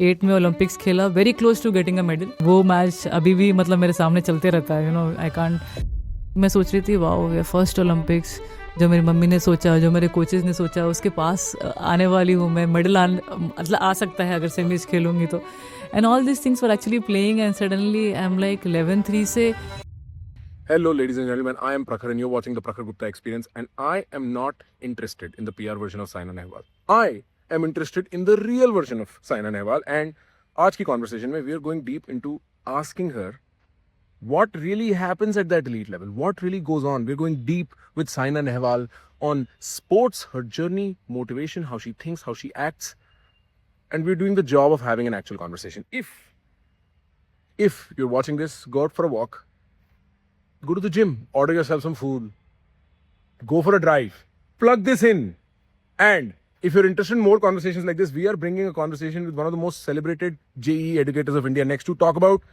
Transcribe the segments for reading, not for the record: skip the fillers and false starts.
2008 में ओलंपिक्स खेला, very close to getting a medal. वो मैच अभी भी मतलब मेरे सामने चलते रहता है, आई कांट। मैं सोच रही थी वाओ, फर्स्ट ओलंपिक्स, जो मेरी मम्मी ने सोचा, जो मेरे कोचेस ने सोचा, उसके पास आने वाली हूँ मैं, मेडल मतलब आ सकता है अगर सेमीज खेलूंगी तो। And all this things were actually playing and suddenly I am like 11-3 से। Hello, ladies and gentlemen. I am Prakhar, and you're watching the Prakhar Gupta Experience. And I am not interested in the PR version of Saina Nehwal. I am interested in the real version of Saina Nehwal. And आज की conversation में we are going deep into asking her what really happens at that elite level, what really goes on. We're going deep with Saina Nehwal on sports, her journey, motivation, how she thinks, how she acts, and we're doing the job of having an actual conversation. If you're watching this, go out for a walk. Go to the gym, order yourself some food, go for a drive, plug this in. And if you're interested in more conversations like this, we are bringing a conversation with one of the most celebrated JEE educators of India next to talk about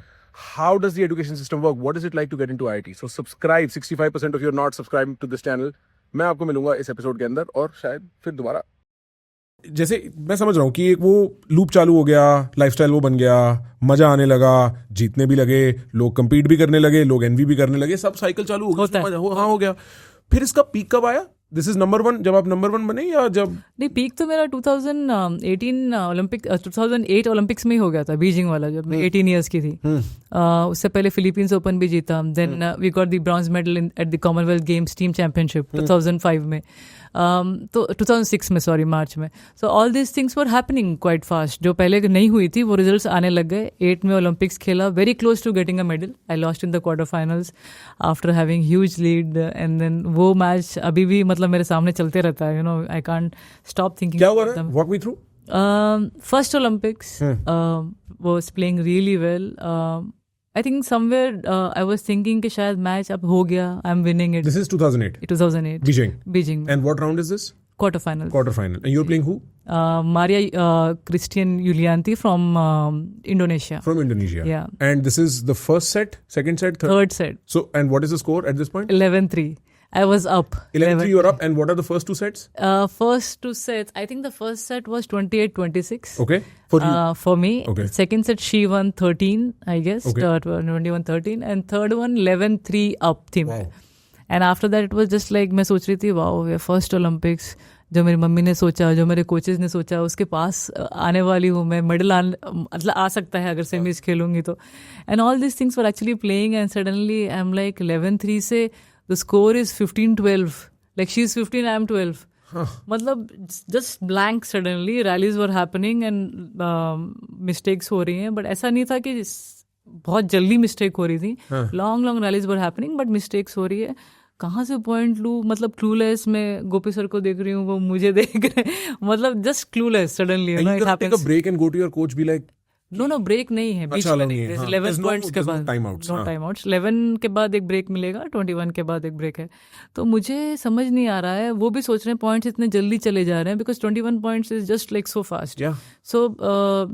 how does the education system work, what is it like to get into IIT. So subscribe, 65% of you are not subscribed to this channel. मैं आपको मिलूंगा इस episode के अंदर और शायद फिर दोबारा। जैसे मैं समझ रहा हूँ कि एक वो लूप चालू हो गया, लाइफस्टाइल वो बन गया, मजा आने लगा, जीतने भी लगे, लोग compete भी करने लगे, लोग एनवी भी करने लगे, सब साइकिल चालू हो गया, हाँ हो गया। फिर इसका पीक कब आया? दिस इज नंबर 1 जब आप नंबर 1 बने या जब? नहीं, पीक तो मेरा 2008 ओलंपिक्स में ही हो गया था, बीजिंग वाला, जब मैं 18 ईयर्स की थी। उससे पहले फिलीपींस ओपन भी जीता, then we got the bronze medal at the Commonwealth games team championship 2005 में, तो 2006 में, सॉरी, मार्च में। So all this things were happening quite fast. जो पहले नहीं हुई थी वो रिजल्ट्स आने लग गए। 8 में ओलंपिक्स खेला, very close to getting a medal. I lost in the quarter finals after having huge lead, and then वो मैच अभी भी मतलब मेरे सामने चलते रहता है, आई कांट स्टॉप थिंकिंग। क्या हुआ? Walk me through. First Olympics was playing really well. I think somewhere I was thinking कि शायद मैच अब हो गया, I'm winning it. This is 2008. 2008. Beijing. And what round is this? Quarter final. And you're playing who? Maria Christian Yulianti from Indonesia. From Indonesia. Yeah. And this is the first set, second set, third set. So, and what is the score at this point? 11-3. I was up. 11-3 you're up. And what are the first two sets? First two sets, I think the first set was 28-26. Okay. For you? For me. Okay. Second set she won 13, I guess. Okay. 21-13. And third one 11-3 up थी मैं. And after that it was just like मैं सोच रही थी wow, first Olympics, जो मेरी mummy ने सोचा, जो मेरे कोचेस ने सोचा, उसके पास आने वाली हूँ मैं, मेडल मतलब आ सकता है अगर सेमीज खेलूंगी तो। And all this things were actually playing and suddenly I am like 11-3 से the score is 15-12. Like she's 15, I am 12. मतलब just blank suddenly. Rallies were happening and mistakes हो रही हैं, but ऐसा नहीं था कि बहुत जल्दी मिस्टेक हो रही थी। long rallies were happening, but mistakes हो रही है। कहाँ से पॉइंट लूँ, मतलब क्लूलेस। मैं गोपी सर को देख रही हूँ, वो मुझे देख रहे हैं, मतलब just clueless suddenly. You can take a break and go to your coach, be like, no break नहीं है बीच में, नहीं। 11 पॉइंट्स के बाद टाइम आउट्स। 11 के बाद एक ब्रेक मिलेगा, 21 के बाद एक ब्रेक है। तो मुझे समझ नहीं आ रहा है, वो भी सोच रहे हैं पॉइंट्स इतने जल्दी चले जा रहे हैं, because 21 points is just like so fast. So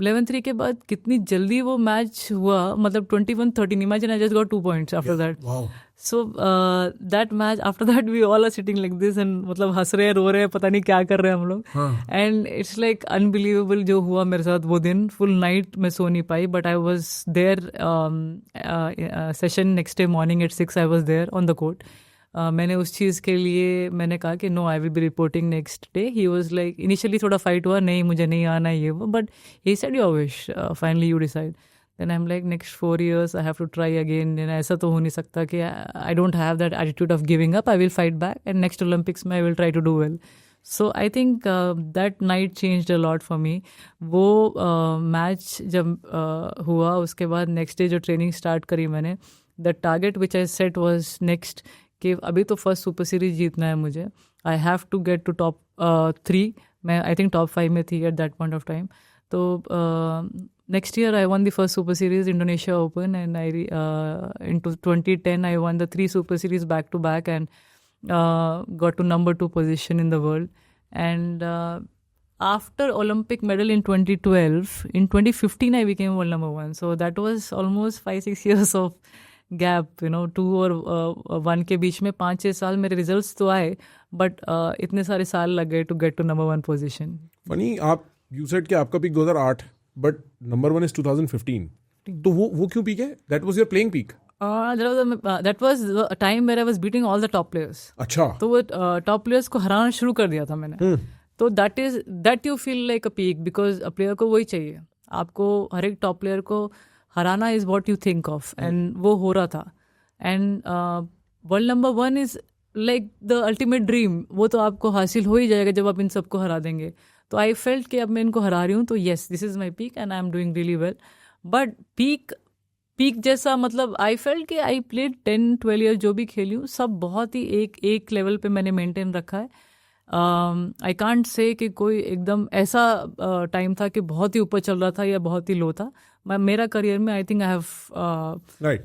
11-3 के बाद कितनी जल्दी वो मैच हुआ, मतलब 21-13। Imagine I just got 2 points after that. So that match, after that we all are sitting like this and मतलब हंस रहे हैं, रो रहे हैं, पता नहीं क्या कर रहे हैं हम लोग। And it's like unbelievable जो हुआ मेरे साथ वो दिन। full night मैं सो नहीं पाई, but I was there session next day morning at 6 I was there on the court. मैंने उस चीज़ के लिए मैंने कहा कि no, I will be reporting next day. He was like, initially थोड़ा फाइट हुआ, नहीं मुझे नहीं आना ये वो, but he said your wish, finally you decide. Then I'm like, next 4 years I have to try again. ऐसा तो हो नहीं सकता कि I don't have that attitude of giving up. I will fight back and next Olympics में I will try to do well. So I think that night changed a lot for me. वो match जब हुआ उसके बाद next day जो training start करी मैंने, the target which I set was next कि अभी तो फर्स्ट सुपर सीरीज जीतना है मुझे। I have to get to top 3. मैं I think top 5 में थी at that point of time. तो next year I won the first Super Series, Indonesia Open, and into 2010 I won the 3 Super Series back to back and got to number 2 position in the world. And after Olympic medal in 2012, in 2015 I became world number 1. So that was almost 5-6 years of gap, 2 और 1 के बीच में 5-6 साल मेरे results तो आए, but इतने सारे साल लग गए to get to number 1 position. Funny, आप यू सेड कि आपका पिक 2008 बट नंबर 1 इज 2015. तो वो क्यों पीक है? That was your playing peak. That was a time where I was beating all the top players. अच्छा. तो वो टॉप प्लेयर्स को हराना शुरू कर दिया था मैंने. तो that you feel like a peak because a player को वही चाहिए. आपको हर एक टॉप प्लेयर को हराना is what you think of, and वो हो रहा था. And world number 1 is like the ultimate dream. वो तो आपको हासिल हो ही जाएगा जब आप इन सबको हरा देंगे. तो I felt कि अब मैं इनको हरा रही हूँ तो yes, this is my peak and I am doing really well. But peak जैसा मतलब आई फेल्ट कि आई प्लेड 10-12 ईयर जो भी खेली हूँ सब बहुत ही एक लेवल पे मैंने मेंटेन रखा है. आई कांट से कि कोई एकदम ऐसा टाइम था कि बहुत ही ऊपर चल रहा था या बहुत ही लो था. मेरा करियर में I think I have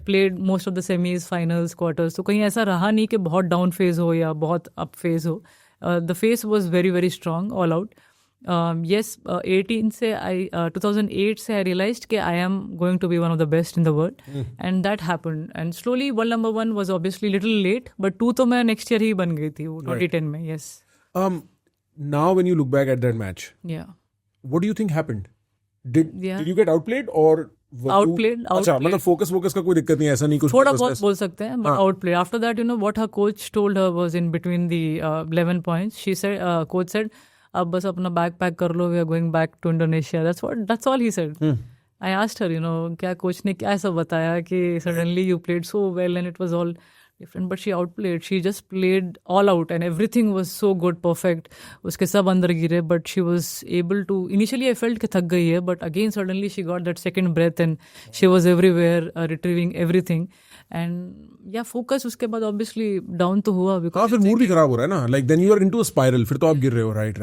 played most of the semis, finals, quarters. तो कहीं ऐसा रहा नहीं कि बहुत डाउन फेज हो या बहुत अप फेज हो. The face was very very strong all out. Yes, 2008 से I realized कि I am going to be one of the best in the world, and that happened. And slowly, world number 1 was obviously little late, but 2 तो मैं next year ही बन गई थी 2010 में. Yes. Now when you look back at that match, Yeah. what do you think happened? Did you get outplayed or outplayed? अच्छा, मतलब focus का कोई दिक्कत नहीं, ऐसा नहीं कुछ. थोड़ा बहुत बोल सकते हैं, but outplayed. After that, what her coach told her was in between the 11 points. She said, coach said, अब बस अपना बैग पैक कर लो, we are going back to Indonesia. That's all he said. I asked her क्या coach ने क्या ऐसा बताया कि suddenly you played so well and it was all different. But she outplayed, she just played all out and everything was so good, perfect. उसके सब अंदर गिरे but she was able to. Initially I felt कि थक गई है, but again suddenly she got that second breath and she was everywhere retrieving everything. And या focus उसके बाद ऑब्वियसली डाउन तो हुआ. हाँ, फिर मूड भी खराब हो रहा है ना. Like then you are into a spiral. फिर तो आप गिर रहे हो. Right.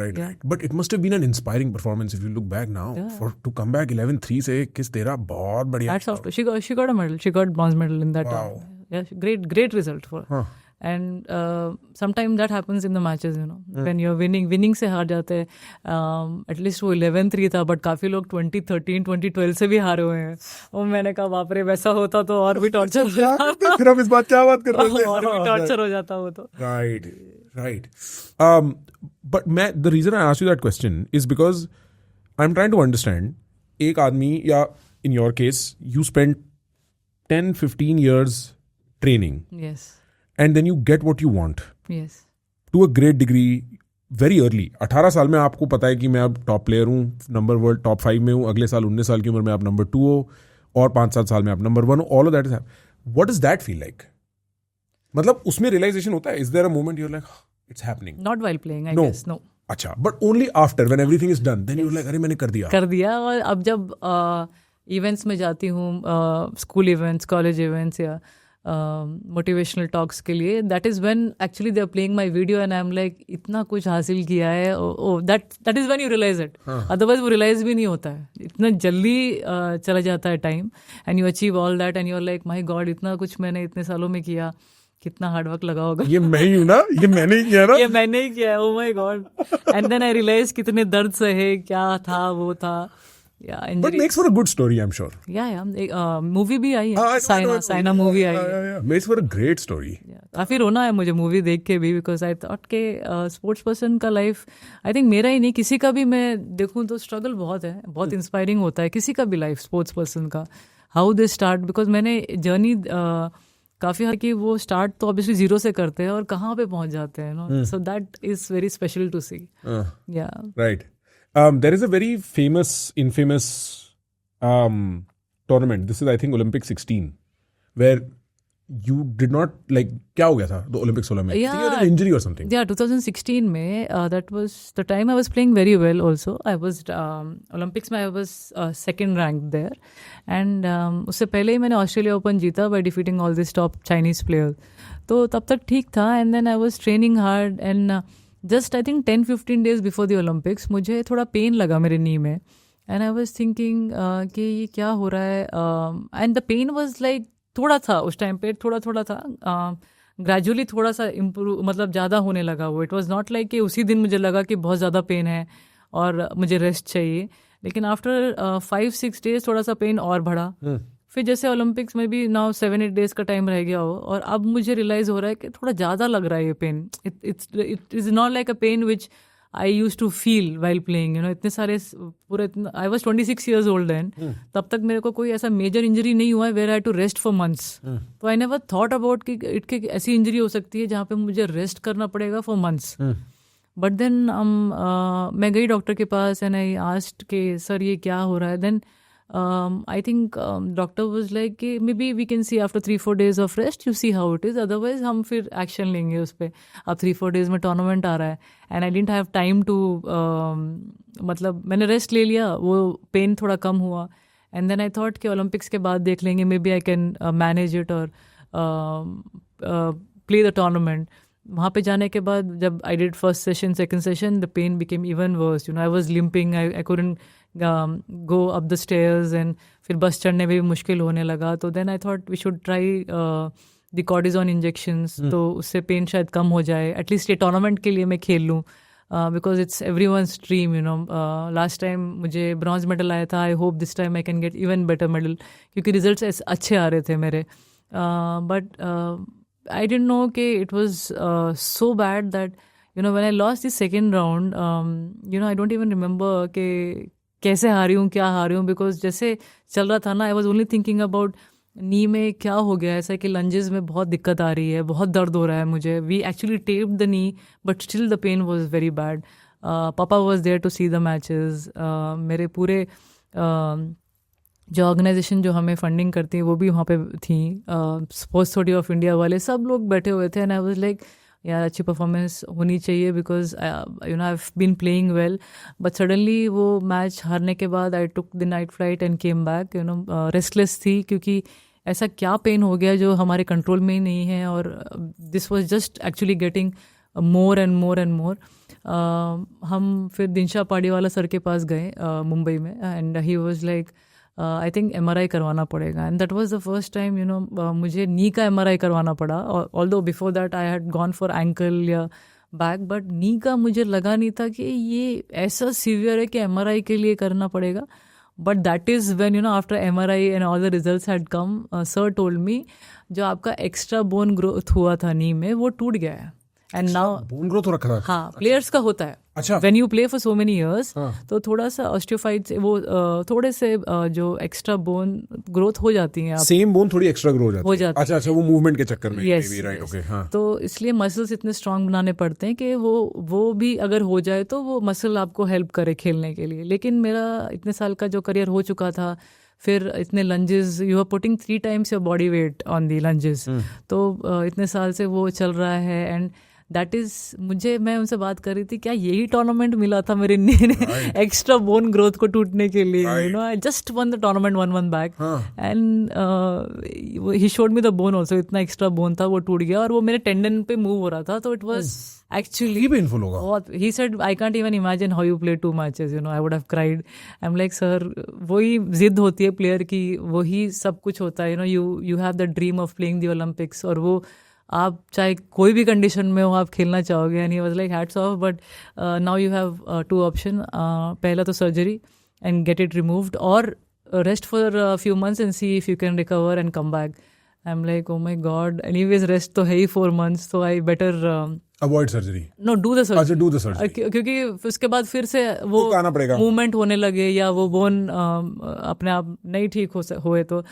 But it must have been an inspiring performance if you look back now for to come back 11-3 से. किस तेरा बहुत बढ़िया. She got a medal. She got bronze medal in that. Wow. Yeah, great result for her. And sometimes that happens in the matches, when you're winning से हार जाते हैं. At least वो 11-3 था, but काफी लोग 2013, 2012 से भी हारे हुए हैं. और मैंने कहा बाप रे, वैसा होता तो और भी टॉर्चर हो जाता. फिर हम इस बात क्या बात कर रहे थे. और भी टॉर्चर हो जाता वो तो. Right. But the reason I asked you that question is because I'm trying to understand. एक आदमी, या in your case, you spent 10-15 years training. Yes. And then you get what you want. Yes. To a great degree, very early. 18 साल में आपको पता है कि मैं अब टॉप प्लेयर हूँ, नंबर वर्ल्ड टॉप 5 में हूँ. अगले साल 19 साल की उम्र में आप नंबर 2 हो, और 5-7 साल में आप नंबर 1 हो. All of that is. What does that feel like? मतलब उसमें रियलाइजेशन होता है. Is there a moment you are like it's happening? Not while playing, I guess. No. अच्छा, but only after when everything is done, then you are like अरे मैंने कर दिया. और अब जब इवेंट्स में जाती हूँ, स्कूल इवेंट्स, कॉलेज इवेंट्स या मोटिवेशनल टॉक्स के लिए, that is when actually they are playing my video and I am like इतना कुछ हासिल किया है. That is when you realize it. Otherwise वो रियलाइज भी नहीं होता है. इतना जल्दी चला जाता है time and you achieve all that and you are like my god, इतना कुछ मैंने इतने सालों में किया, कितना हार्ड वर्क लगा होगा. ये मैं ही हूँ ना, ये मैंने ही किया ना. ये मैंने ही किया है. Oh my god. And then I realize कितने दर्द सहे, क्या था वो था. But makes for a good story, I'm sure. Yeah. Movie भी आई है. साइना मूवी आई है. Makes for a great story. काफी रोना है मुझे मूवी देख के भी, बिकॉज आई थॉट के स्पोर्ट्स पर्सन का लाइफ, आई थिंक मेरा ही नहीं, किसी का भी मैं देखूं तो स्ट्रगल बहुत है. बहुत इंस्पायरिंग होता है किसी का भी लाइफ, स्पोर्ट्स पर्सन का. हाउ दे स्टार्ट, बिकॉज मैंने जर्नी काफी हर की वो स्टार्ट तो ऑब्वियसली जीरो से करते हैं और कहाँ पे पहुंच जाते हैं. So that is very special to see. Yeah right. There is a very infamous tournament. This is, I think, Olympic 16, where you did not like. क्या हो गया था the Olympics 16 में? Yeah. You had an injury or something. Yeah, 2016 में that was the time I was playing very well. Also, I was Olympics में I was second ranked there, and उससे पहले ही मैंने ऑस्ट्रेलिया ओपन जीता by defeating all these top Chinese players. तो तब तक ठीक था, and then I was training hard and just I think 10-15 days before the Olympics मुझे थोड़ा पेन लगा मेरे नी में. एंड आई वाज थिंकिंग कि ये क्या हो रहा है. And the pain was like थोड़ा था उस टाइम पे, थोड़ा था. ग्रेजुअली थोड़ा सा इम्प्रूव, मतलब ज़्यादा होने लगा वो. इट वाज नॉट लाइक कि उसी दिन मुझे लगा कि बहुत ज़्यादा पेन है और मुझे रेस्ट चाहिए. लेकिन आफ्टर 5-6 days थोड़ा सा पेन और बढ़ा. फिर जैसे ओलंपिक्स में भी नाउ 7-8 days का टाइम रह गया हो, और अब मुझे रियलाइज़ हो रहा है कि थोड़ा ज़्यादा लग रहा है ये pain. It is not like a pain which I used to feel while playing, you know, इतने सारे पूरे I was 26 years old then. तब तक मेरे को कोई ऐसा मेजर इंजरी नहीं हुआ है where I had to rest for months. तो I never thought about कि ऐसी इंजरी हो सकती है जहाँ पे मुझे रेस्ट करना पड़ेगा for months. But then मैं गई डॉक्टर के पास and I asked कि सर ये क्या हो रहा है. Then I think doctor was like कि maybe we can see after 3-4 days of rest you see how it is, otherwise हम फिर action लेंगे उस पर. अब 3-4 days में tournament आ रहा है and I didn't have time to मतलब मैंने रेस्ट ले लिया, वो पेन थोड़ा कम हुआ and then I thought कि ओलंपिक्स के बाद देख लेंगे, maybe I can manage it or play the tournament. वहाँ पे जाने के बाद जब I did first session, second session, the pain became even worse. You know, I was limping, I couldn't go up the stairs and फिर बस चढ़ने में भी मुश्किल होने लगा. तो then I thought we should try the cortisone injections. तो उससे पेन शायद कम हो जाए, एटलीस्ट ये टूर्नामेंट के लिए मैं खेल लूँ. Because it's everyone's dream, you know. Last time मुझे ब्रॉन्ज मेडल आया था. I hope this time I can get even better medal क्योंकि रिजल्ट्स अच्छे आ रहे थे मेरे. But I didn't know कि it was so bad that, you know, when I lost the second round, you know, I don't even remember कि कैसे हारी हूँ, क्या हारी हूँ, because जैसे चल रहा था ना, I was only thinking about नी में क्या हो गया, ऐसा कि लंजेस में बहुत दिक्कत आ रही है, बहुत दर्द हो रहा है मुझे. We actually taped the knee, but still the pain was very bad. Papa was there to see the matches. मेरे पूरे जो ऑर्गेनाइजेशन जो हमें फंडिंग करती है वो भी वहाँ पे थी. स्पोर्ट्स अथॉरिटी ऑफ इंडिया वाले सब लोग बैठे हुए थे. एंड आई वाज लाइक यार अच्छी परफॉर्मेंस होनी चाहिए because you know I have been playing well. But suddenly वो मैच हारने के बाद I took the night flight and came back. You know restless थी क्योंकि ऐसा क्या पेन हो गया जो हमारे कंट्रोल में ही नहीं है. और this was just actually getting more and more and more. हम फिर दिनशा पाड़ीवाला सर के पास गए मुंबई में and he was like I think MRI करवाना पड़ेगा. And that was the first time, you know, मुझे नी का MRI करवाना पड़ा. Although before that I had gone for ankle या बैक, बट नी का मुझे लगा नहीं था कि ये ऐसा सीवियर है कि MRI के लिए करना पड़ेगा. But that is when, you know, after MRI and all the results had come, sir told me जो आपका एक्स्ट्रा बोन ग्रोथ हुआ था नी में वो टूट गया है. एंड नाउ बोन ग्रोथ हो रखा था. हाँ, प्लेयर्स का होता है. अच्छा. When you play for so many years तो थोड़ा सा ऑस्टियोफाइट्स वो थोड़े से जो एक्स्ट्रा बोन ग्रोथ हो जाती हैं. सेम बोन थोड़ी एक्स्ट्रा ग्रो हो जाती है. अच्छा अच्छा, वो मूवमेंट के चक्कर में. Yes, right. ओके. हाँ. तो इसलिए मसल्स इतने स्ट्रांग बनाने पड़ते हैं कि वो भी अगर हो जाए तो वो मसल आपको हेल्प करे खेलने के लिए. लेकिन मेरा इतने साल का जो करियर हो चुका था, फिर इतने lunges, you are putting 3 times your body weight on the lunges. तो इतने साल से वो चल रहा है. एंड दैट इज, मैं उनसे बात कर रही थी, क्या यही टूर्नामेंट मिला था मेरे एक्स्ट्रा बोन ग्रोथ को टूटने के लिए. You know, I just one the tournament 1 month back and he showed me the bone also. इतना एक्स्ट्रा बोन था, वो टूट गया और वो मेरे टेंडन पे मूव हो रहा था. तो इट वॉज एक्चुअली पेनफुल होगा. ही said I can't even imagine how you play 2 matches. You know, I would have cried. I am like sir, वही जिद होती है प्लेयर की, वही सब कुछ होता है. You know, you have the dream of playing the Olympics और वो आप चाहे कोई भी कंडीशन में हो आप खेलना चाहोगे. And he was like hats off, but now you have 2 options. पहला तो surgery and get it removed, और rest for few months and see if you can recover and come back. I am like oh my god, anyways rest तो है ही 4 months, तो I better avoid surgery. No, do the surgery. अच्छा, do the surgery. क्योंकि उसके बाद फिर से वो आना पड़ेगा, मूवमेंट होने लगे या वो बोन अपने आप नहीं ठीक हुए. तो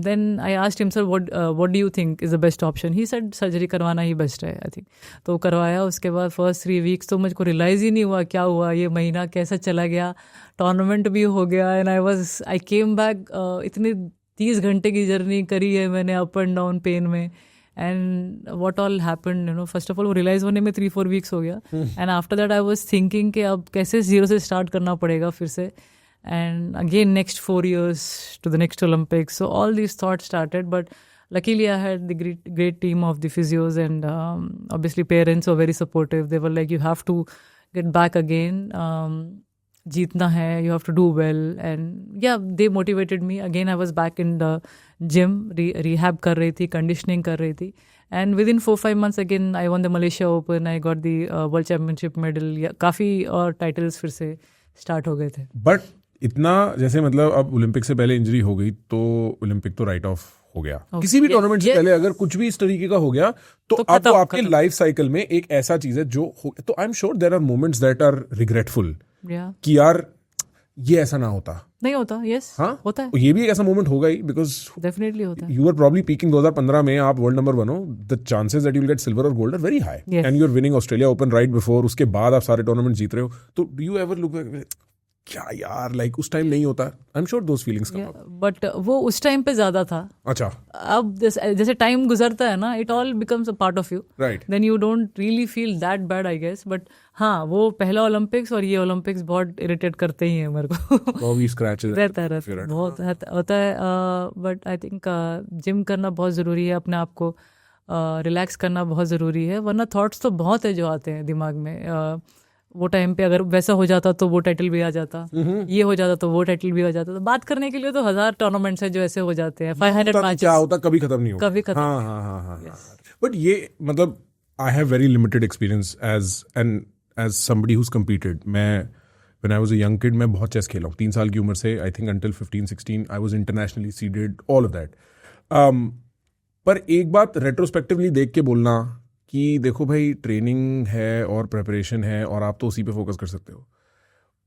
then I asked him, sir what do you think is the best option. He said surgery करवाना ही बेस्ट है आई थिंक. तो करवाया. उसके बाद फर्स्ट 3 weeks तो मुझको रियलाइज ही नहीं हुआ क्या हुआ, ये महीना कैसा चला गया. टूर्नामेंट भी हो गया एंड आई केम बैक. इतनी 30 घंटे की जर्नी करी है मैंने अप एंड डाउन पेन में. And what all happened, you know, first of all वो रियलाइज होने में 3-4 weeks हो गया. And after that I was thinking कि अब कैसे 0 से स्टार्ट करना पड़ेगा फिर से. And again next 4 years to the next Olympics. So all these thoughts started, but luckily I had the great team of the physios and obviously parents were very supportive. They were like, you have to get back again. जीतना है, you have to do well. And yeah, they motivated me. Again, I was back in the gym, rehab कर रही थी, conditioning कर रही थी. And within 4-5 months again, I won the Malaysia Open. I got the World Championship medal. काफ़ी और titles फिर से start हो गए थे. बट इतना जैसे मतलब अब ओलंपिक से पहले इंजरी हो गई तो ओलंपिक तो राइट ऑफ हो गया, किसी भी टूर्नामेंट से पहले अगर कुछ भी इस तरीके का हो गया तो अब वो आपके लाइफ साइकिल में एक ऐसा चीज है जो तो I am sure there are moments that are regretful कि यार ये ऐसा ना होता, नहीं होता. यस, होता है. ये भी एक ऐसा मोमेंट होगा ही, बिकॉज डेफिनेटली होता है. यू आर प्रॉब्ली पीकिंग 2015 में, आप वर्ल्ड नंबर 1 हो, the chances that you will get silver और gold are very high, and you are winning Australia Open right before, उसके बाद आप सारे टूर्नामेंट जीत रहे हो. तो डू यू एवर लुक क्या यार लाइक उस टाइम नहीं होता? आई am sure those feelings come up. But वो उस टाइम पे ज्यादा था. अच्छा. अब जैसे टाइम गुजरता है ना, it all becomes a part of you, right, then you don't really feel that bad I guess. But हाँ, वो पहला ओलंपिक्स और ये ओलंपिक्स बहुत इरिटेट करते ही हैं मेरे को. वो भी स्क्रैचेस रहता है बहुत होता है. बट आई थिंक जिम करना बहुत ज़रूरी है, अपने आप को रिलैक्स करना बहुत ज़रूरी है, वरना थॉट्स तो बहुत है जो आते हैं दिमाग में. वो टाइम पे अगर वैसा हो जाता तो वो टाइटल भी आ जाता, ये हो जाता तो वो टाइटल भी आ जाता. तो बात करने के लिए तो 1000 टूर्नामेंट्स है जो ऐसे हो जाते हैं. 500 मैचेस क्या होता, कभी खत्म नहीं होता, कभी खत्म. हाँ. बट ये मतलब I have very limited experience as somebody who competed. मैं when I was a young kid मैं बहुत चेस खेला हूँ 3 साल की उम्र से. I think until 15-16 I was internationally seeded, all of that. पर एक बात रेट्रोस्पेक्टिवली देख के बोलना कि देखो भाई ट्रेनिंग है और प्रिपरेशन है और आप तो उसी पे फोकस कर सकते हो,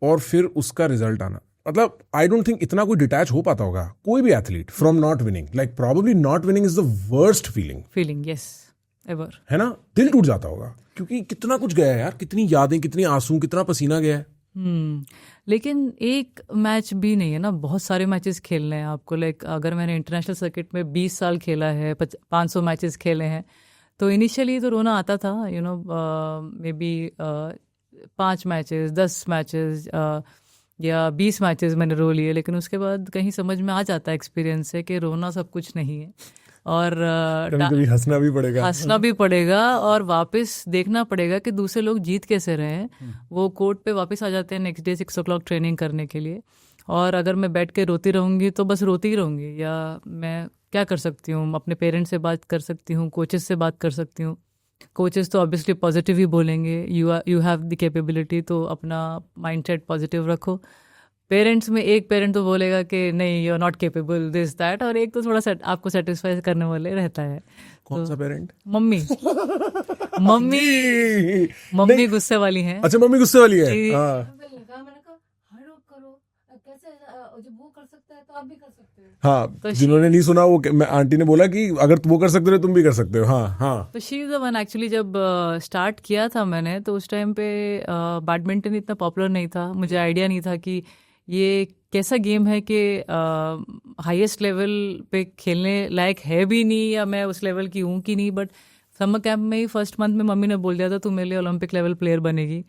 और फिर उसका रिजल्ट आना, मतलब आई डोंट थिंक इतना कोई डिटैच हो पाता होगा कोई भी athlete from not winning. Like probably not winning is the worst feeling. Yes, ever, है ना? दिल टूट जाता होगा क्योंकि कितना कुछ गया है यार, कितनी यादें, कितनी आंसू, कितना पसीना गया है. लेकिन एक मैच भी नहीं है ना, बहुत सारे मैचेस खेलने हैं आपको. लाइक अगर मैंने इंटरनेशनल सर्किट में 20 साल खेला है, 500 मैचेस खेले हैं, तो इनिशियली तो रोना आता था, you know, may be 5 matches, 10 matches या 20 मैचेस मैंने रो लिए. लेकिन उसके बाद कहीं समझ में आ जाता है एक्सपीरियंस से कि रोना सब कुछ नहीं है, और कभी हंसना भी पड़ेगा और वापस देखना पड़ेगा कि दूसरे लोग जीत कैसे रहे हैं. वो कोर्ट पे वापस आ जाते हैं नेक्स्ट डे 6 o'clock ट्रेनिंग करने के लिए, और अगर मैं बैठ के रोती रहूँगी तो बस रोती ही रहूँगी. या मैं क्या कर सकती हूँ, अपने पेरेंट्स से बात कर सकती हूँ, कोचेस से बात कर सकती हूँ. कोचेस तो ऑब्वियसली पॉजिटिव ही बोलेंगे, यू हैव द कैपेबिलिटी, तो अपना माइंडसेट पॉजिटिव रखो. पेरेंट्स में एक पेरेंट तो बोलेगा कि नहीं, you are not capable, this that, और एक तो थोड़ा आपको सेटिस्फाई करने वाले रहता है. कौन सा पेरेंट? मम्मी मम्मी गुस्से वाली हैं. अच्छा, मम्मी गुस्से वाली है. जब वो कर सकता है तो आप भी कर सकते हो. हाँ, तो जिन्होंने नहीं सुना वो आंटी ने बोला कि अगर वो कर सकते हो तुम भी कर सकते हो. हाँ. तो she is the one. Actually जब स्टार्ट किया था मैंने, तो उस टाइम पे बैडमिंटन इतना पॉपुलर नहीं था. मुझे आइडिया नहीं था कि ये कैसा गेम है कि हाईएस्ट लेवल पे खेलने लायक है भी नहीं, या मैं उस लेवल की हूँ कि नहीं. बट समर कैंप में ही फर्स्ट मंथ में मम्मी ने बोल दिया था तू मेरे लिए ओलंपिक लेवल प्लेयर बनेगी.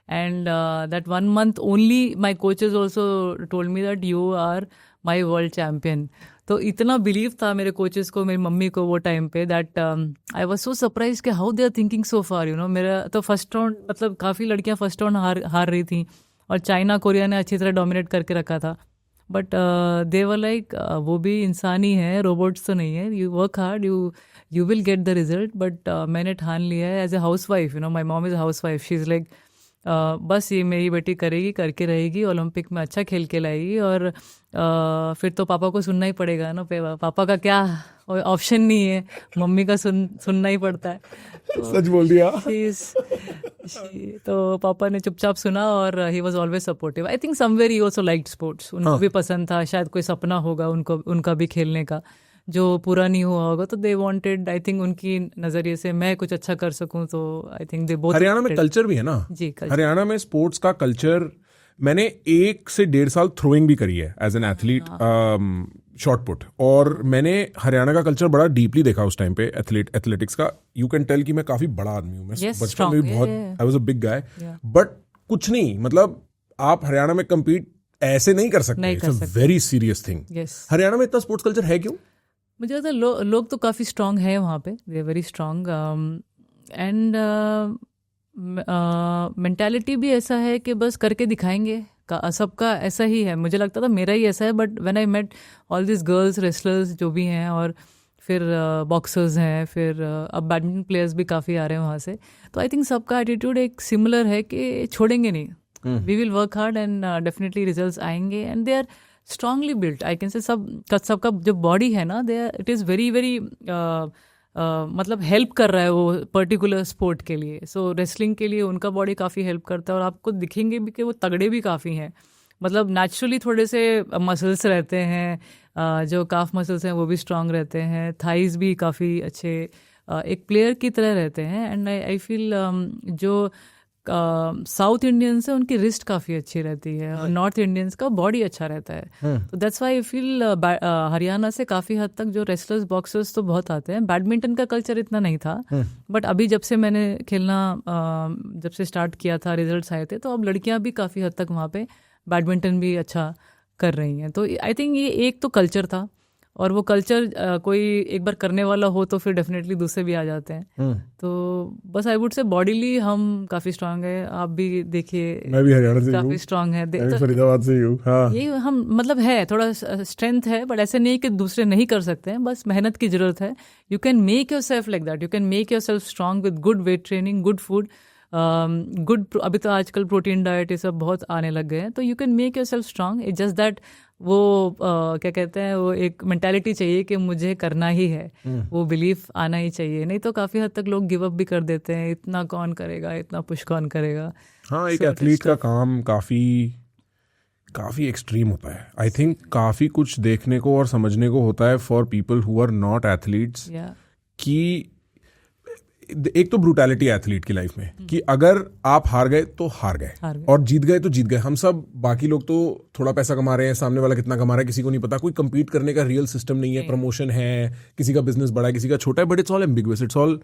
And that 1 month only, my coaches also told me that you are my world champion. तो इतना बिलीव था मेरे कोचेस को, मेरी मम्मी को वो टाइम पे, that I was so surprise कि how they are thinking so far, you know. मेरा तो फर्स्ट राउंड, मतलब काफ़ी लड़कियां फर्स्ट राउंड हार रही थी, और चाइना कोरिया ने अच्छी तरह डोमिनेट करके रखा था. बट दे वर लाइक वो भी इंसान ही है, रोबोट्स तो नहीं है. You work hard, you will get the result. But मैंने ठान लिया है as a housewife, you know. My mom is housewife. She is like बस ये मेरी बेटी करेगी, करके रहेगी, ओलंपिक में अच्छा खेल के लाएगी, और फिर तो पापा को सुनना ही पड़ेगा ना. पापा का क्या ऑप्शन नहीं है, मम्मी का सुनना ही पड़ता है. तो सच बोल दिया. तो पापा ने चुपचाप सुना, और he was always supportive. I think somewhere he also liked sports. उनको भी पसंद था, शायद कोई सपना होगा उनका भी खेलने का जो पूरा नहीं हुआ होगा. तो दे वांटेड, आई थिंक उनकी नजरिए से मैं कुछ अच्छा कर सकूं. तो I think they both. Haryana में कल्चर भी है ना जी. हरियाणा में स्पोर्ट्स का कल्चर, मैंने 1 से 1.5 साल थ्रोइंग भी करी है as an athlete, shot put, और मैंने हरियाणा का कल्चर बड़ा डीपली देखा उस टाइम पे एथलेटिक्स का. यू कैन टेल कि मैं काफी बड़ा आदमी हूँ. मैं बचपन में भी बहुत, आई was a big guy, but कुछ नहीं, मतलब आप हरियाणा में कम्पीट ऐसे नहीं कर सकते. It's a very serious thing. Haryana में इतना स्पोर्ट्स कल्चर है क्यों? मुझे लगता है लोग तो काफ़ी स्ट्रांग है वहाँ पे. They are very strong, and mentality भी ऐसा है कि बस करके दिखाएंगे. सबका ऐसा ही है. मुझे लगता था मेरा ही ऐसा है, but when I met all this girls wrestlers जो भी हैं, और फिर बॉक्सर्स हैं, फिर अब बैडमिंटन प्लेयर्स भी काफ़ी आ रहे हैं वहाँ से. तो आई थिंक सबका एटीट्यूड एक सिमिलर है कि छोड़ेंगे नहीं, we will work hard and definitely results आएंगे. And they are strongly built, I can say सबका जो बॉडी है ना, they it is very very मतलब हेल्प कर रहा है वो पर्टिकुलर स्पोर्ट के लिए. सो रेसलिंग के लिए उनका बॉडी काफ़ी हेल्प करता है, और आपको दिखेंगे भी कि वो तगड़े भी काफ़ी हैं. मतलब नेचुरली थोड़े से मसल्स रहते हैं, जो काफ मसल्स हैं वो भी स्ट्रांग रहते हैं, थाइज भी काफ़ी अच्छे एक प्लेयर की तरह रहते हैं. एंड आई फील जो साउथ इंडियंस है उनकी रिस्ट काफ़ी अच्छी रहती है, और नॉर्थ इंडियंस का बॉडी अच्छा रहता है. तो that's Y I feel Haryana से काफ़ी हद तक जो रेसलर्स बॉक्सर्स तो बहुत आते हैं. बैडमिंटन का कल्चर इतना नहीं था, बट अभी जब से मैंने खेलना जब से स्टार्ट किया था, रिजल्ट्स आए थे, तो अब लड़कियां भी काफ़ी हद तक वहाँ पे बैडमिंटन भी अच्छा कर रही हैं. तो आई थिंक ये एक तो कल्चर था, और वो कल्चर कोई एक बार करने वाला हो तो फिर डेफिनेटली दूसरे भी आ जाते हैं. तो बस आई वुड से बॉडीली हम काफ़ी स्ट्रांग है. आप भी देखिए, मैं भी हरियाणा से काफ़ी स्ट्रांग है. मैं भी फरीदाबाद से ही हूँ. हाँ, ये हम मतलब है थोड़ा स्ट्रेंथ है, बट ऐसे नहीं कि दूसरे नहीं कर सकते हैं, बस मेहनत की ज़रूरत है. You can make your self like that, you can make your self strong with good weight training, good food, good. अभी तो आजकल प्रोटीन डाइट ये सब बहुत आने लग गए हैं, तो you can make your self strong. It's just that वो क्या कहते हैं, वो एक मेंटालिटी चाहिए कि मुझे करना ही है, वो बिलीफ आना ही चाहिए. नहीं तो काफ़ी हद तक लोग गिव अप भी कर देते हैं, इतना कौन करेगा, इतना पुश कौन करेगा. हाँ, एक एथलीट का काम काफ़ी एक्सट्रीम होता है. आई थिंक काफ़ी कुछ देखने को और समझने को होता है for people who are not athletes. कि एक तो ब्रूटैलिटी है एथलीट की लाइफ में, कि अगर आप हार गए तो हार गए, और जीत गए तो जीत गए. हम सब बाकी लोग तो थोड़ा पैसा कमा रहे हैं, सामने वाला कितना कमा रहा है किसी को नहीं पता. कोई compete करने का रियल सिस्टम नहीं है. प्रमोशन है, किसी का बिजनेस बड़ा है, किसी का छोटा है, but it's all ambiguous, it's all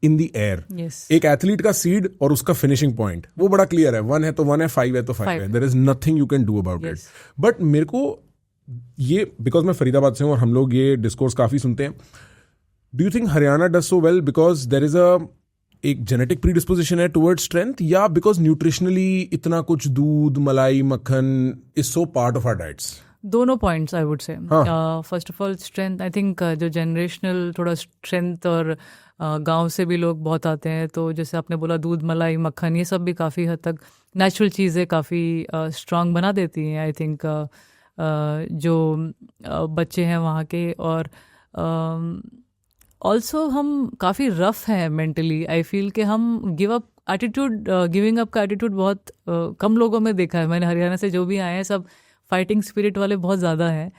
in the air. एक एथलीट का सीड और उसका फिनिशिंग पॉइंट वो बड़ा क्लियर है. 1 है तो 1 है, 5 है तो 5 है. There is nothing you can do about it. But मेरे को ये, बिकॉज मैं फरीदाबाद से हूँ और हम लोग ये डिस्कोर्स काफी सुनते हैं. Do you think Haryana does so well because there is एक जेनेटिक प्रीडिस्पोजिशन है टुवर्ड्स स्ट्रेंथ, या बिकॉज न्यूट्रिशनली इतना कुछ दूध, मलाई, मक्खन is so part of our diets? दोनों points I would say. First of all strength, I think जो जनरेशनल थोड़ा स्ट्रेंथ, और गांव से भी लोग बहुत आते हैं, तो जैसे आपने बोला दूध, मलाई, मक्खन, ये सब भी काफ़ी हद तक नेचुरल चीज़ें काफ़ी स्ट्रांग बना देती हैं. आई थिंक जो बच्चे हैं वहाँ के, और ऑल्सो हम काफ़ी रफ हैं मेंटली. आई फील कि हम गिविंग अप का एटीट्यूड बहुत कम लोगों में देखा है मैंने. हरियाणा से जो भी आए हैं सब फाइटिंग स्पिरिट वाले बहुत ज़्यादा हैं.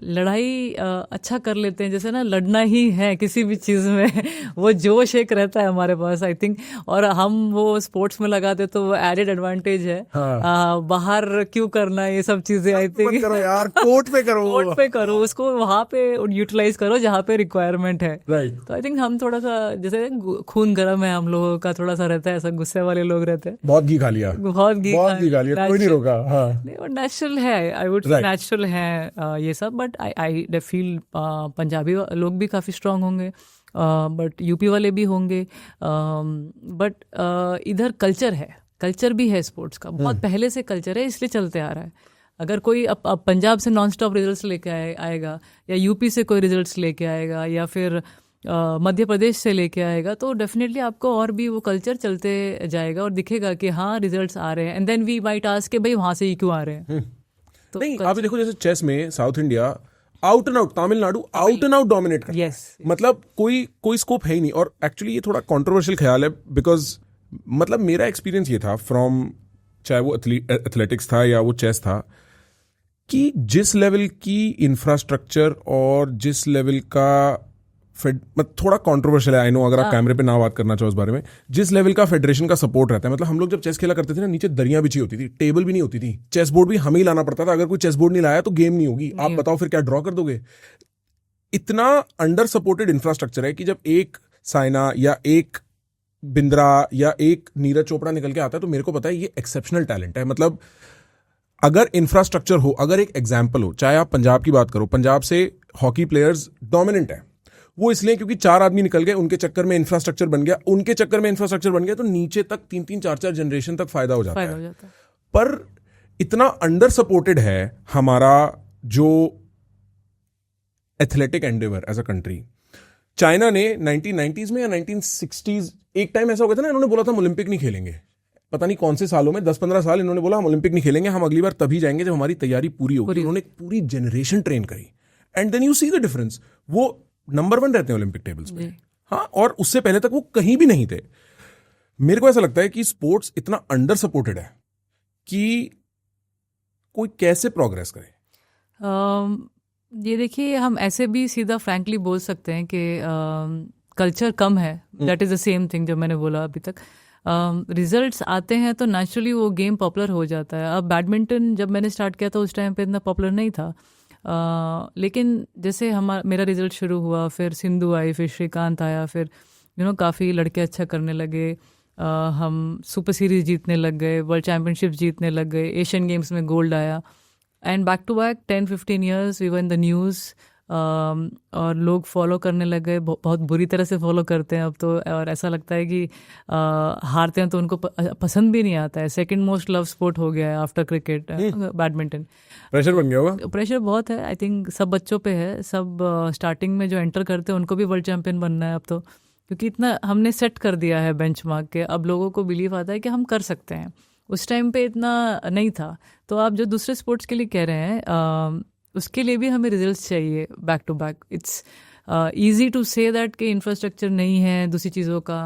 लड़ाई अच्छा कर लेते हैं, जैसे ना लड़ना ही है किसी भी चीज़ में वो जोश एक रहता है हमारे पास, आई थिंक. और हम वो स्पोर्ट्स में लगाते तो वो एडेड एडवांटेज है. बाहर क्यों करना ये सब चीज़ें, आई थिंक करो यार, कोर्ट पे करो उसको वहाँ पे यूटिलाइज करो जहाँ पे रिक्वायरमेंट है. राइट. तो आई थिंक हम थोड़ा सा, जैसे खून गर्म है हम लोगों का, थोड़ा सा रहता है, ऐसा गुस्से वाले लोग रहते हैं. बहुत घी खा लिया, कोई नहीं रोका. है, आई वुड से नेचुरल है ये सब. बट आई फील पंजाबी लोग भी काफ़ी स्ट्रांग होंगे, बट यूपी वाले भी होंगे. बट इधर कल्चर भी है स्पोर्ट्स का, बहुत पहले से कल्चर है, इसलिए चलते आ रहा है. अगर कोई अब पंजाब से नॉन स्टॉप रिजल्ट्स लेके आएगा, या यूपी से कोई रिजल्ट्स लेके आएगा, या फिर मध्य प्रदेश से लेके आएगा, तो डेफिनेटली आपको और भी वो कल्चर चलते जाएगा, और दिखेगा कि हाँ रिजल्ट्स आ रहे हैं. And then we might ask के भाई वहाँ से ही क्यों आ रहे हैं. तो नहीं, आप देखो जैसे चेस में south India out and out, Tamil Nadu out and out dominate करता है. मतलब कोई स्कोप है ही नहीं. और एक्चुअली ये थोड़ा कंट्रोवर्शियल ख्याल है, बिकॉज मतलब मेरा एक्सपीरियंस ये था फ्रॉम, चाहे वो एथलेटिक्स था या वो चेस था, कि जिस लेवल की इंफ्रास्ट्रक्चर और जिस लेवल का थोड़ा कंट्रोवर्शियल है, आई नो, अगर आप कैमरे पे ना बात करना चाहो इस बारे में, जिस लेवल का फेडरेशन का सपोर्ट रहता है. मतलब हम लोग जब चेस खेला करते थे ना, नीचे दरियां बिछी होती थी, टेबल भी नहीं होती थी, चेस बोर्ड भी हमें ही लाना पड़ता था. अगर कोई चेस बोर्ड नहीं लाया तो गेम नहीं होगी. आप बताओ फिर क्या ड्रॉ कर दोगे? इतना अंडर सपोर्टेड इंफ्रास्ट्रक्चर है कि जब एक साइना या एक बिंद्रा या एक नीरज चोपड़ा निकल के आता है तो मेरे को पता है ये एक्सेप्शनल टैलेंट है. मतलब अगर इंफ्रास्ट्रक्चर हो, अगर एक एग्जाम्पल हो, चाहे आप पंजाब की बात करो, पंजाब से हॉकी प्लेयर्स डोमिनेंट है. वो इसलिए क्योंकि 4 आदमी निकल गए, उनके चक्कर में इंफ्रास्ट्रक्चर बन गया, तो नीचे तक 3-3, 4-4 जनरेशन तक फायदा हो जाता है. पर इतना अंडर सपोर्टेड है हमारा जो athletic endeavour as a country. China ने 1990s में या 1960s एक टाइम ऐसा हो गया था ना, इन्होंने बोला था हम ओलंपिक नहीं खेलेंगे. पता नहीं कौन से सालों में 10-15 साल इन्होंने बोला हम ओलंपिक नहीं खेलेंगे, हम अगली बार तभी जाएंगे जब हमारी तैयारी पूरी होगी। उन्होंने एक पूरी जनरेशन ट्रेन करी and then you see the difference. वो नंबर 1 रहते हैं ओलंपिक टेबल्स पे। हाँ, और उससे पहले तक वो कहीं भी नहीं थे। मेरे को ऐसा लगता है कि स्पोर्ट्स इतना अंडर सपोर्टेड है कि कोई कैसे प्रोग्रेस करे। ये देखिए, हम ऐसे भी सीधा फ्रैंकली बोल सकते हैं कि कल्चर कम है। That is the same thing जो मैंने बोला अभी तक। रिजल्ट्स आते हैं तो नेचुरली वो गेम पॉपुलर हो जाता है। अब बैडमिंटन जब मैंने स्टार्ट किया था उस टाइम पे इतना पॉपुलर नहीं था, लेकिन जैसे मेरा रिजल्ट शुरू हुआ, फिर सिंधु आई, फिर श्रीकांत आया, फिर काफ़ी लड़के अच्छा करने लगे। हम सुपर सीरीज जीतने लग गए, वर्ल्ड चैम्पियनशिप जीतने लग गए, एशियन गेम्स में गोल्ड आया, and back to back 10-15 years we were in the news. और लोग फॉलो करने लग गए, बहुत बुरी तरह से फॉलो करते हैं अब तो। और ऐसा लगता है कि हारते हैं तो उनको पसंद भी नहीं आता है। सेकंड मोस्ट लव स्पोर्ट हो गया है आफ्टर क्रिकेट बैडमिंटन। प्रेशर बन गया होगा। प्रेशर बहुत है, आई थिंक सब बच्चों पे है। सब स्टार्टिंग में जो एंटर करते हैं उनको भी वर्ल्ड चैम्पियन बनना है अब तो, क्योंकि इतना हमने सेट कर दिया है बेंचमार्क के। अब लोगों को बिलीव आता है कि हम कर सकते हैं। उस टाइम पे इतना नहीं था। तो आप जो दूसरे स्पोर्ट्स के लिए कह रहे हैं, उसके लिए भी हमें रिजल्ट्स चाहिए back to back. It's easy to say that कि इंफ्रास्ट्रक्चर नहीं है, दूसरी चीज़ों का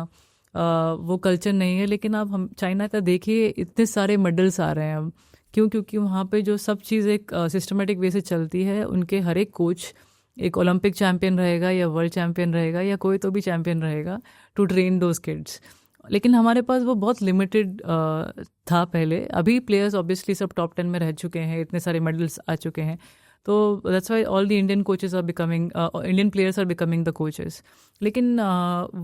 वो कल्चर नहीं है। लेकिन आप हम चाइना का देखिए, इतने सारे मेडल्स आ रहे हैं अब। क्यों? क्योंकि वहाँ पे जो सब चीज़ एक सिस्टमेटिक वे से चलती है। उनके हर एक कोच एक ओलंपिक चैम्पियन रहेगा या वर्ल्ड चैम्पियन रहेगा या कोई तो भी चैम्पियन रहेगा टू ट्रेन दोज किड्स। लेकिन हमारे पास वो बहुत लिमिटेड था पहले। अभी प्लेयर्स ऑब्वियसली सब टॉप 10 में रह चुके हैं, इतने सारे मेडल्स आ चुके हैं। तो that's why all the Indian coaches are becoming, Indian players are becoming the coaches. लेकिन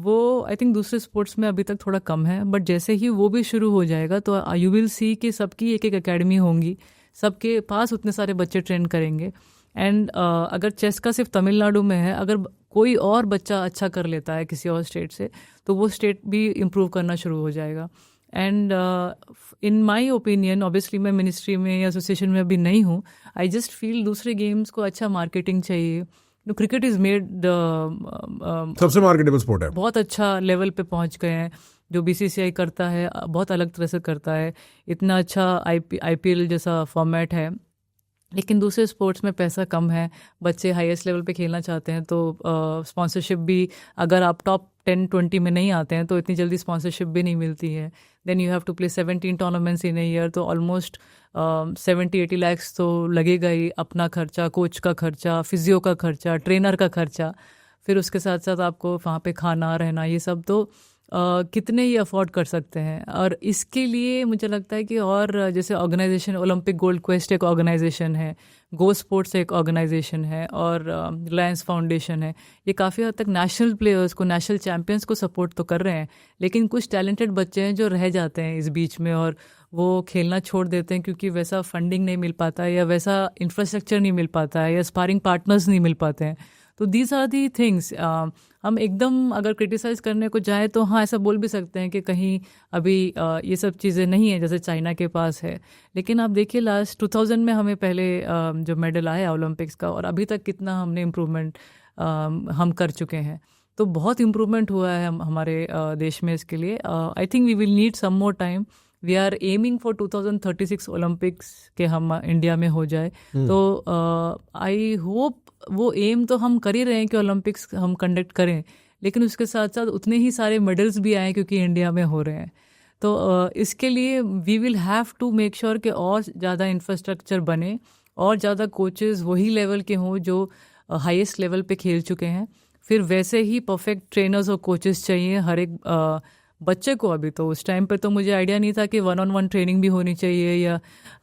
वो आई थिंक दूसरे स्पोर्ट्स में अभी तक थोड़ा कम है। बट जैसे ही वो भी शुरू हो जाएगा तो यू विल सी कि सबकी एक एक अकेडमी होंगी, सबके पास उतने सारे बच्चे ट्रेन करेंगे। एंड अगर चेस का सिर्फ तमिलनाडु में है, अगर कोई और बच्चा अच्छा कर लेता है किसी और स्टेट से, तो वो स्टेट भी इम्प्रूव करना शुरू हो जाएगा। And in my opinion, obviously मैं मिनिस्ट्री में या एसोसिएशन में अभी नहीं हूँ, आई जस्ट फील दूसरे गेम्स को अच्छा मार्केटिंग चाहिए। क्रिकेट इज़ मेड सबसे मार्केटेबल स्पोर्ट है, बहुत अच्छा लेवल पे पहुँच गए हैं। जो BCCI करता है बहुत अलग तरह से करता है, इतना अच्छा IPL जैसा फॉर्मेट है। लेकिन दूसरे स्पोर्ट्स में पैसा कम है, बच्चे हाईएस्ट लेवल पे खेलना चाहते हैं तो स्पॉन्सरशिप भी, अगर आप टॉप 10-20 में नहीं आते हैं तो इतनी जल्दी स्पॉन्सरशिप भी नहीं मिलती है। Then you have to play 17 tournaments in a year, तो ऑलमोस्ट 70-80 लाख तो लगेगा ही। अपना खर्चा, कोच का खर्चा, फिजियो का खर्चा, ट्रेनर का खर्चा, फिर उसके साथ साथ आपको वहाँ पे खाना रहना, ये सब तो कितने ही अफोर्ड कर सकते हैं। और इसके लिए मुझे लगता है कि और जैसे ऑर्गेनाइजेशन, ओलंपिक गोल्ड क्वेस्ट एक ऑर्गेनाइजेशन है, गो स्पोर्ट्स एक ऑर्गेनाइजेशन है, और रिलायंस फाउंडेशन है। ये काफ़ी हद तक नेशनल प्लेयर्स को, नेशनल चैम्पियंस को सपोर्ट तो कर रहे हैं। लेकिन कुछ टैलेंटेड बच्चे हैं जो रह जाते हैं इस बीच में और वो खेलना छोड़ देते हैं क्योंकि वैसा फंडिंग नहीं मिल पाता है या वैसा इंफ्रास्ट्रक्चर नहीं मिल पाता है या स्पारिंग पार्टनर्स नहीं मिल पाते हैं। तो दीज आर दी थिंग्स। हम एकदम अगर क्रिटिसाइज़ करने को जाए तो हाँ, ऐसा बोल भी सकते हैं कि कहीं अभी ये सब चीज़ें नहीं है जैसे चाइना के पास है। लेकिन आप देखिए लास्ट 2000 में हमें पहले जो मेडल आया ओलंपिक्स का, और अभी तक कितना हमने इम्प्रूवमेंट हम कर चुके हैं। तो बहुत इम्प्रूवमेंट हुआ है हमारे देश में इसके लिए। I think we will need some more time. We are aiming for 2036 Olympics के हम इंडिया में हो जाए। तो आई होप वो एम तो हम कर ही रहे हैं कि ओलंपिक्स हम कंडक्ट करें, लेकिन उसके साथ साथ उतने ही सारे मेडल्स भी आए क्योंकि इंडिया में हो रहे हैं। तो इसके लिए we will have to make sure कि और ज़्यादा इंफ्रास्ट्रक्चर बने और ज़्यादा कोचेज़ वही लेवल के हों जो हाईएस्ट लेवल पे खेल चुके हैं। फिर वैसे ही परफेक्ट ट्रेनर्स और कोचेज़ चाहिए हर एक बच्चे को। अभी तो उस टाइम पे तो मुझे आइडिया नहीं था कि 1-on-1 ट्रेनिंग भी होनी चाहिए या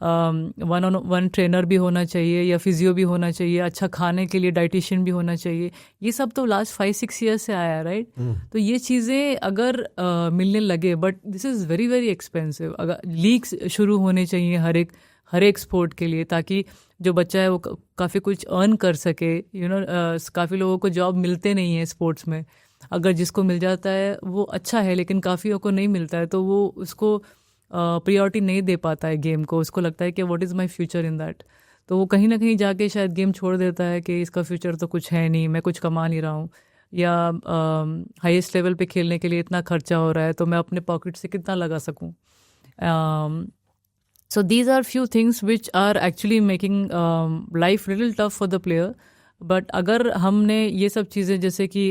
1-on-1 ट्रेनर भी होना चाहिए या फिजियो भी होना चाहिए, अच्छा खाने के लिए डाइटिशियन भी होना चाहिए। ये सब तो लास्ट 5-6 ईयर्स से आया, राइट? तो ये चीज़ें अगर मिलने लगे, but this is very very expensive. अगर लीग्स शुरू होने चाहिए हर एक स्पोर्ट के लिए, ताकि जो बच्चा है वो काफ़ी कुछ अर्न कर सके। काफ़ी लोगों को जॉब मिलते नहीं है स्पोर्ट्स में। अगर जिसको मिल जाता है वो अच्छा है, लेकिन काफ़ियों को नहीं मिलता है तो वो उसको प्रायोरिटी नहीं दे पाता है गेम को। उसको लगता है कि what is my future in that. तो वो कहीं ना कहीं जाके शायद गेम छोड़ देता है कि इसका फ्यूचर तो कुछ है नहीं, मैं कुछ कमा नहीं रहा हूँ, या हाईएस्ट लेवल पे खेलने के लिए इतना खर्चा हो रहा है तो मैं अपने पॉकेट से कितना लगा सकूँ। So these are few things which are actually making life little tough for the player. But अगर हमने ये सब चीज़ें जैसे कि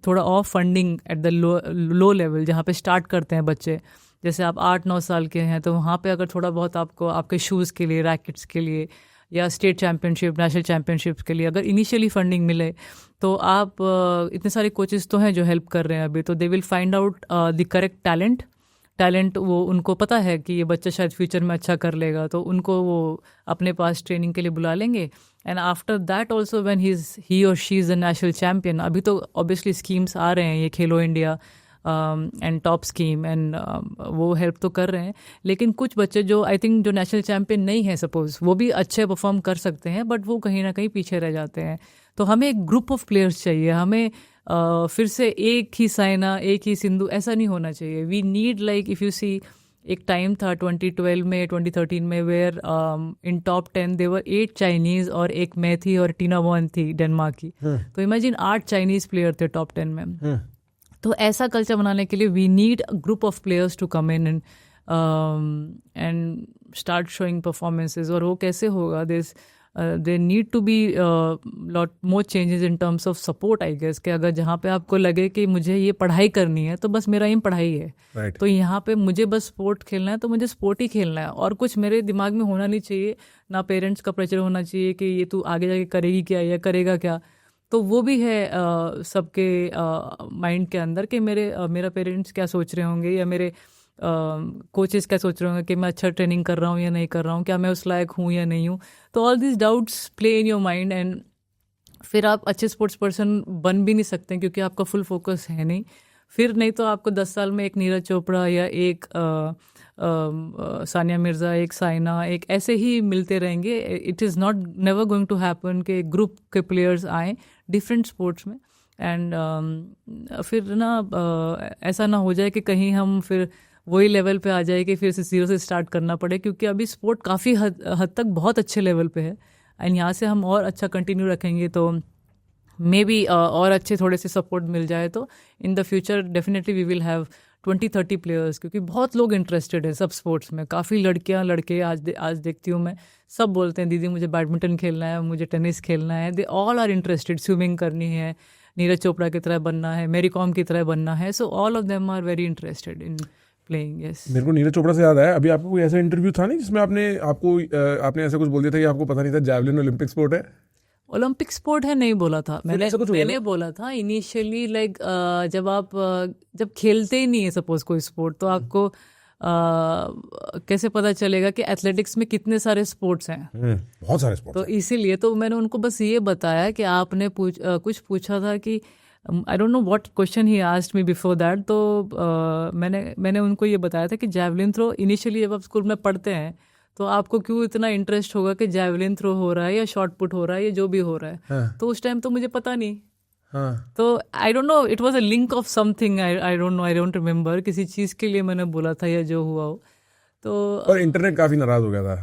थोड़ा of funding at the low level जहाँ पे स्टार्ट करते हैं बच्चे, जैसे आप 8-9 साल के हैं तो वहाँ पे अगर थोड़ा बहुत आपको आपके शूज़ के लिए, रैकेट्स के लिए या स्टेट चैम्पियनशिप, नेशनल चैम्पियनशिप्स के लिए अगर इनिशियली फंडिंग मिले तो आप इतने सारे कोचेस तो हैं जो हेल्प कर रहे हैं अभी, तो they will find out the correct talent वो उनको पता है कि ये बच्चा शायद फ्यूचर में अच्छा कर लेगा, तो उनको वो अपने पास ट्रेनिंग के लिए बुला लेंगे. And after that also when he और she is a national champion, अभी तो ऑब्वियसली स्कीम्स आ रहे हैं ये Khelo India and top scheme and वो हेल्प तो कर रहे हैं, लेकिन कुछ बच्चे जो आई थिंक जो नेशनल चैम्पियन नहीं है सपोज, वो भी अच्छे परफॉर्म कर सकते हैं बट वो कहीं ना कहीं पीछे रह जाते हैं. तो हमें एक ग्रुप ऑफ प्लेयर्स चाहिए, हमें फिर से एक ही साइना एक ही सिंधु ऐसा नहीं होना चाहिए. We need like if you see एक टाइम था 2012 में 2013 में where in top 10 there were 8 Chinese और एक मैं थी और टीना वॉन थी डेनमार्क की. तो इमेजिन 8 चाइनीज़ प्लेयर थे टॉप 10 में. तो ऐसा कल्चर बनाने के लिए we need a group of players to come in and start showing performances. और वो कैसे होगा? There need to be lot more changes in terms of support I guess, कि अगर जहाँ पे आपको लगे कि मुझे ये पढ़ाई करनी है तो बस मेरा एम पढ़ाई है, Right. तो यहाँ पे मुझे बस स्पोर्ट खेलना है तो मुझे स्पोर्ट ही खेलना है और कुछ मेरे दिमाग में होना नहीं चाहिए, ना पेरेंट्स का प्रेशर होना चाहिए कि ये तू आगे जाके करेगी क्या या करेगा क्या. तो वो भी है सबके माइंड के अंदर कि मेरा पेरेंट्स क्या सोच रहे होंगे या मेरे कोचेस क्या सोच रहे होंगे कि मैं अच्छा ट्रेनिंग कर रहा हूँ या नहीं कर रहा हूँ, क्या मैं उस लायक हूँ या नहीं हूँ. तो all this doubts play in your mind and फिर आप अच्छे स्पोर्ट्स पर्सन बन भी नहीं सकते क्योंकि आपका फुल फोकस है नहीं. फिर नहीं तो आपको 10 साल में एक नीरज चोपड़ा या एक सानिया मिर्ज़ा, एक साइना, एक ऐसे ही मिलते रहेंगे. It is not never going to happen कि ग्रुप के प्लेयर्स आएँ डिफरेंट स्पोर्ट्स में एंड फिर ना ऐसा ना हो जाए कि कहीं हम फिर वही लेवल पे आ जाए कि फिर से जीरो से स्टार्ट करना पड़े, क्योंकि अभी स्पोर्ट काफ़ी हद तक बहुत अच्छे लेवल पे है एंड यहाँ से हम और अच्छा कंटिन्यू रखेंगे तो मे बी और अच्छे थोड़े से सपोर्ट मिल जाए तो in the future definitely we will have 20-30 players, क्योंकि बहुत लोग इंटरेस्टेड है सब स्पोर्ट्स में. काफ़ी लड़कियां लड़के आज देखती हूँ मैं, सब बोलते हैं दीदी मुझे बैडमिंटन खेलना है, मुझे टेनिस खेलना है. They all are interested, swimming करनी है, नीरज चोपड़ा की तरह बनना है, मेरी कॉम की तरह बनना है. So all of them are very interested in playing. Yes, मेरे को नीरज चोपड़ा से याद आया, अभी आपको कोई ऐसा इंटरव्यू था नहीं जिसमें आपने ऐसा कुछ बोल दिया था कि आपको पता नहीं था जैवलिन ओलंपिक स्पोर्ट है? ओलंपिक स्पोर्ट है नहीं बोला था मैंने. ऐसा कुछ हुआ मैंने बोला था इनिशियली लाइक जब खेलते ही नहीं है सपोज कोई स्पोर्ट तो आपको कैसे पता चलेगा कि एथलेटिक्स में कितने सारे स्पोर्ट्स हैं. बहुत सारे स्पोर्ट्स तो इसीलिए तो मैंने उनको बस ये बताया कि आपने कुछ पूछा था कि I don't know what question he asked me before that. तो मैंने उनको ये बताया था कि जैवलिन थ्रो इनिशियली जब आप स्कूल में पढ़ते हैं तो आपको क्यों इतना इंटरेस्ट होगा कि जैवलिन थ्रो हो रहा है या शॉर्ट पुट हो रहा है या जो भी हो रहा है. हाँ. तो उस टाइम तो मुझे पता नहीं. हाँ. तो I don't know, it was a link of something, I don't know, I don't remember, किसी चीज़ के लिए मैंने बोला था या जो हुआ हो. तो और इंटरनेट काफी नाराज हो गया था.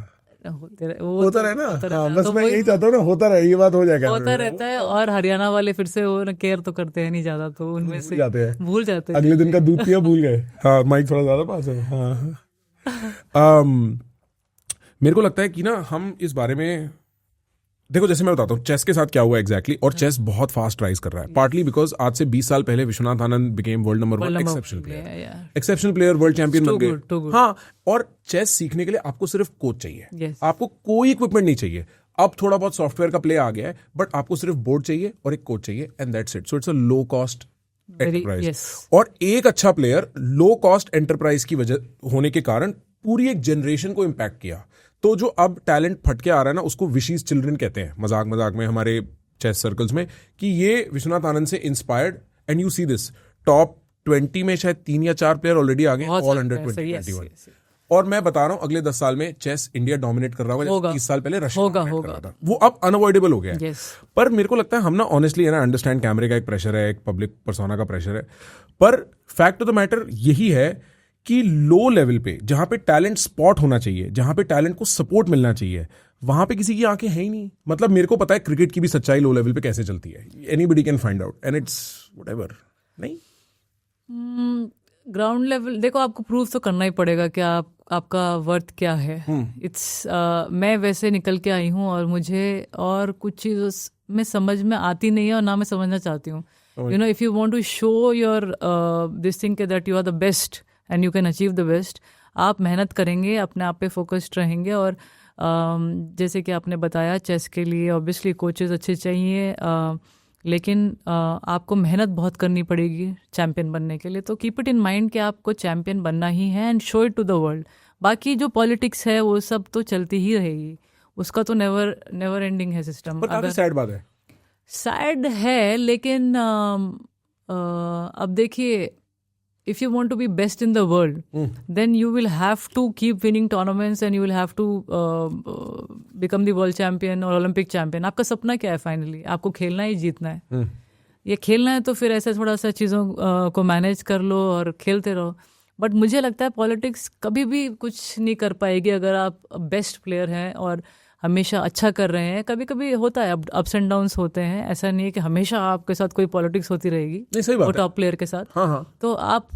होता रहे ना. हाँ, बस तो मैं यही चाहता हूँ ना, होता रहे, ये बात हो जाएगा. होता रहता है. और हरियाणा वाले फिर से वो केयर तो करते हैं नहीं ज़्यादा, तो उनमें से भूल जाते हैं. अगले दिन का दूध पिया भूल गए. हाँ, माइक थोड़ा ज्यादा पास है. हाँ. मेरे को लगता है कि ना हम इस बारे में देखो, जैसे मैं बताता हूँ चेस के साथ क्या हुआ एग्जैक्टली. और चेस बहुत फास्ट राइज कर रहा है, पार्टली बिकॉज आज से 20 साल पहले Vishwanath Anand became world number 1 exceptional player, world champion बन गए. हाँ, और चेस सीखने के लिए आपको सिर्फ कोच चाहिए. आपको कोई इक्विपमेंट नहीं चाहिए. अब थोड़ा बहुत सॉफ्टवेयर का प्ले आ गया है, बट आपको सिर्फ बोर्ड चाहिए और एक कोच चाहिए and that's it. So it's a low cost enterprise. और एक अच्छा प्लेयर लो कॉस्ट एंटरप्राइज की वजह होने के कारण पूरी एक जनरेशन को इम्पैक्ट किया. तो जो अब टैलेंट फटके आ रहा है ना, उसको विशीज चिल्ड्रन कहते हैं मजाक मजाक में हमारे चेस सर्कल्स में, कि ये विश्वनाथ आनंद से inspired. And you see this top 20 में शायद 3 या 4 प्लेयर ऑलरेडी आ गए, ऑल अंडर 21. और मैं बता रहा हूँ अगले 10 साल में चेस इंडिया डोमिनेट कर रहा होगा. 30 साल पहले रशिया कर रहा था. वो अब अनअवॉइडेबल हो गया है. पर मेरे को लगता है हम ना ऑनेस्टली है ना, अंडरस्टैंड कैमरे का एक प्रेशर है, एक पब्लिक पर्सोना का प्रेशर है, पर फैक्ट ऑफ द मैटर यही है कि लो लेवल पे जहां पे टैलेंट स्पॉट होना चाहिए, जहां पे टैलेंट को सपोर्ट मिलना चाहिए, वहां पे किसी की आंखें हैं ही नहीं. मतलब मेरे को पता है क्रिकेट की भी सच्चाई लो लेवल पे कैसे चलती है. Anybody can find out and it's whatever. नहीं, ग्राउंड लेवल देखो, आपको प्रूव तो करना ही पड़ेगा कि आप आपका वर्थ क्या है. इट्स मैं वैसे निकल के आई हूँ और मुझे और कुछ चीज़ में समझ में आती नहीं है और ना मैं समझना चाहती हूँ. You know, if you want to show your this thing के that you are the best and you can achieve the best, आप मेहनत करेंगे, अपने आप पे फोकस्ड रहेंगे. और जैसे कि आपने बताया, चेस के लिए ऑब्वियसली कोचेस अच्छे चाहिए, लेकिन आपको मेहनत बहुत करनी पड़ेगी चैम्पियन बनने के लिए. तो कीप इट इन माइंड कि आपको चैम्पियन बनना ही है and show it to the world. बाकी जो पॉलिटिक्स है वो सब तो चलती ही रहेगी, उसका तो नेवर एंडिंग है सिस्टम. पर काफी सैड बात है. सैड है, लेकिन अब देखिए, if you want to be best in the world, then you will have to keep winning tournaments and you will have to become the world champion or Olympic champion. आपका सपना क्या है फाइनली? आपको खेलना ही जीतना है. ये खेलना है तो फिर ऐसे थोड़ा सा चीज़ों को मैनेज कर लो और खेलते रहो. बट मुझे लगता है पॉलिटिक्स कभी भी कुछ नहीं कर पाएगी अगर आप बेस्ट प्लेयर हैं और हमेशा अच्छा कर रहे हैं. कभी कभी होता है, अप्स एंड डाउन्स होते हैं. ऐसा नहीं है कि हमेशा आपके साथ कोई पॉलिटिक्स होती रहेगी. नहीं, सही बात वो है. टॉप प्लेयर के साथ. हाँ. तो आप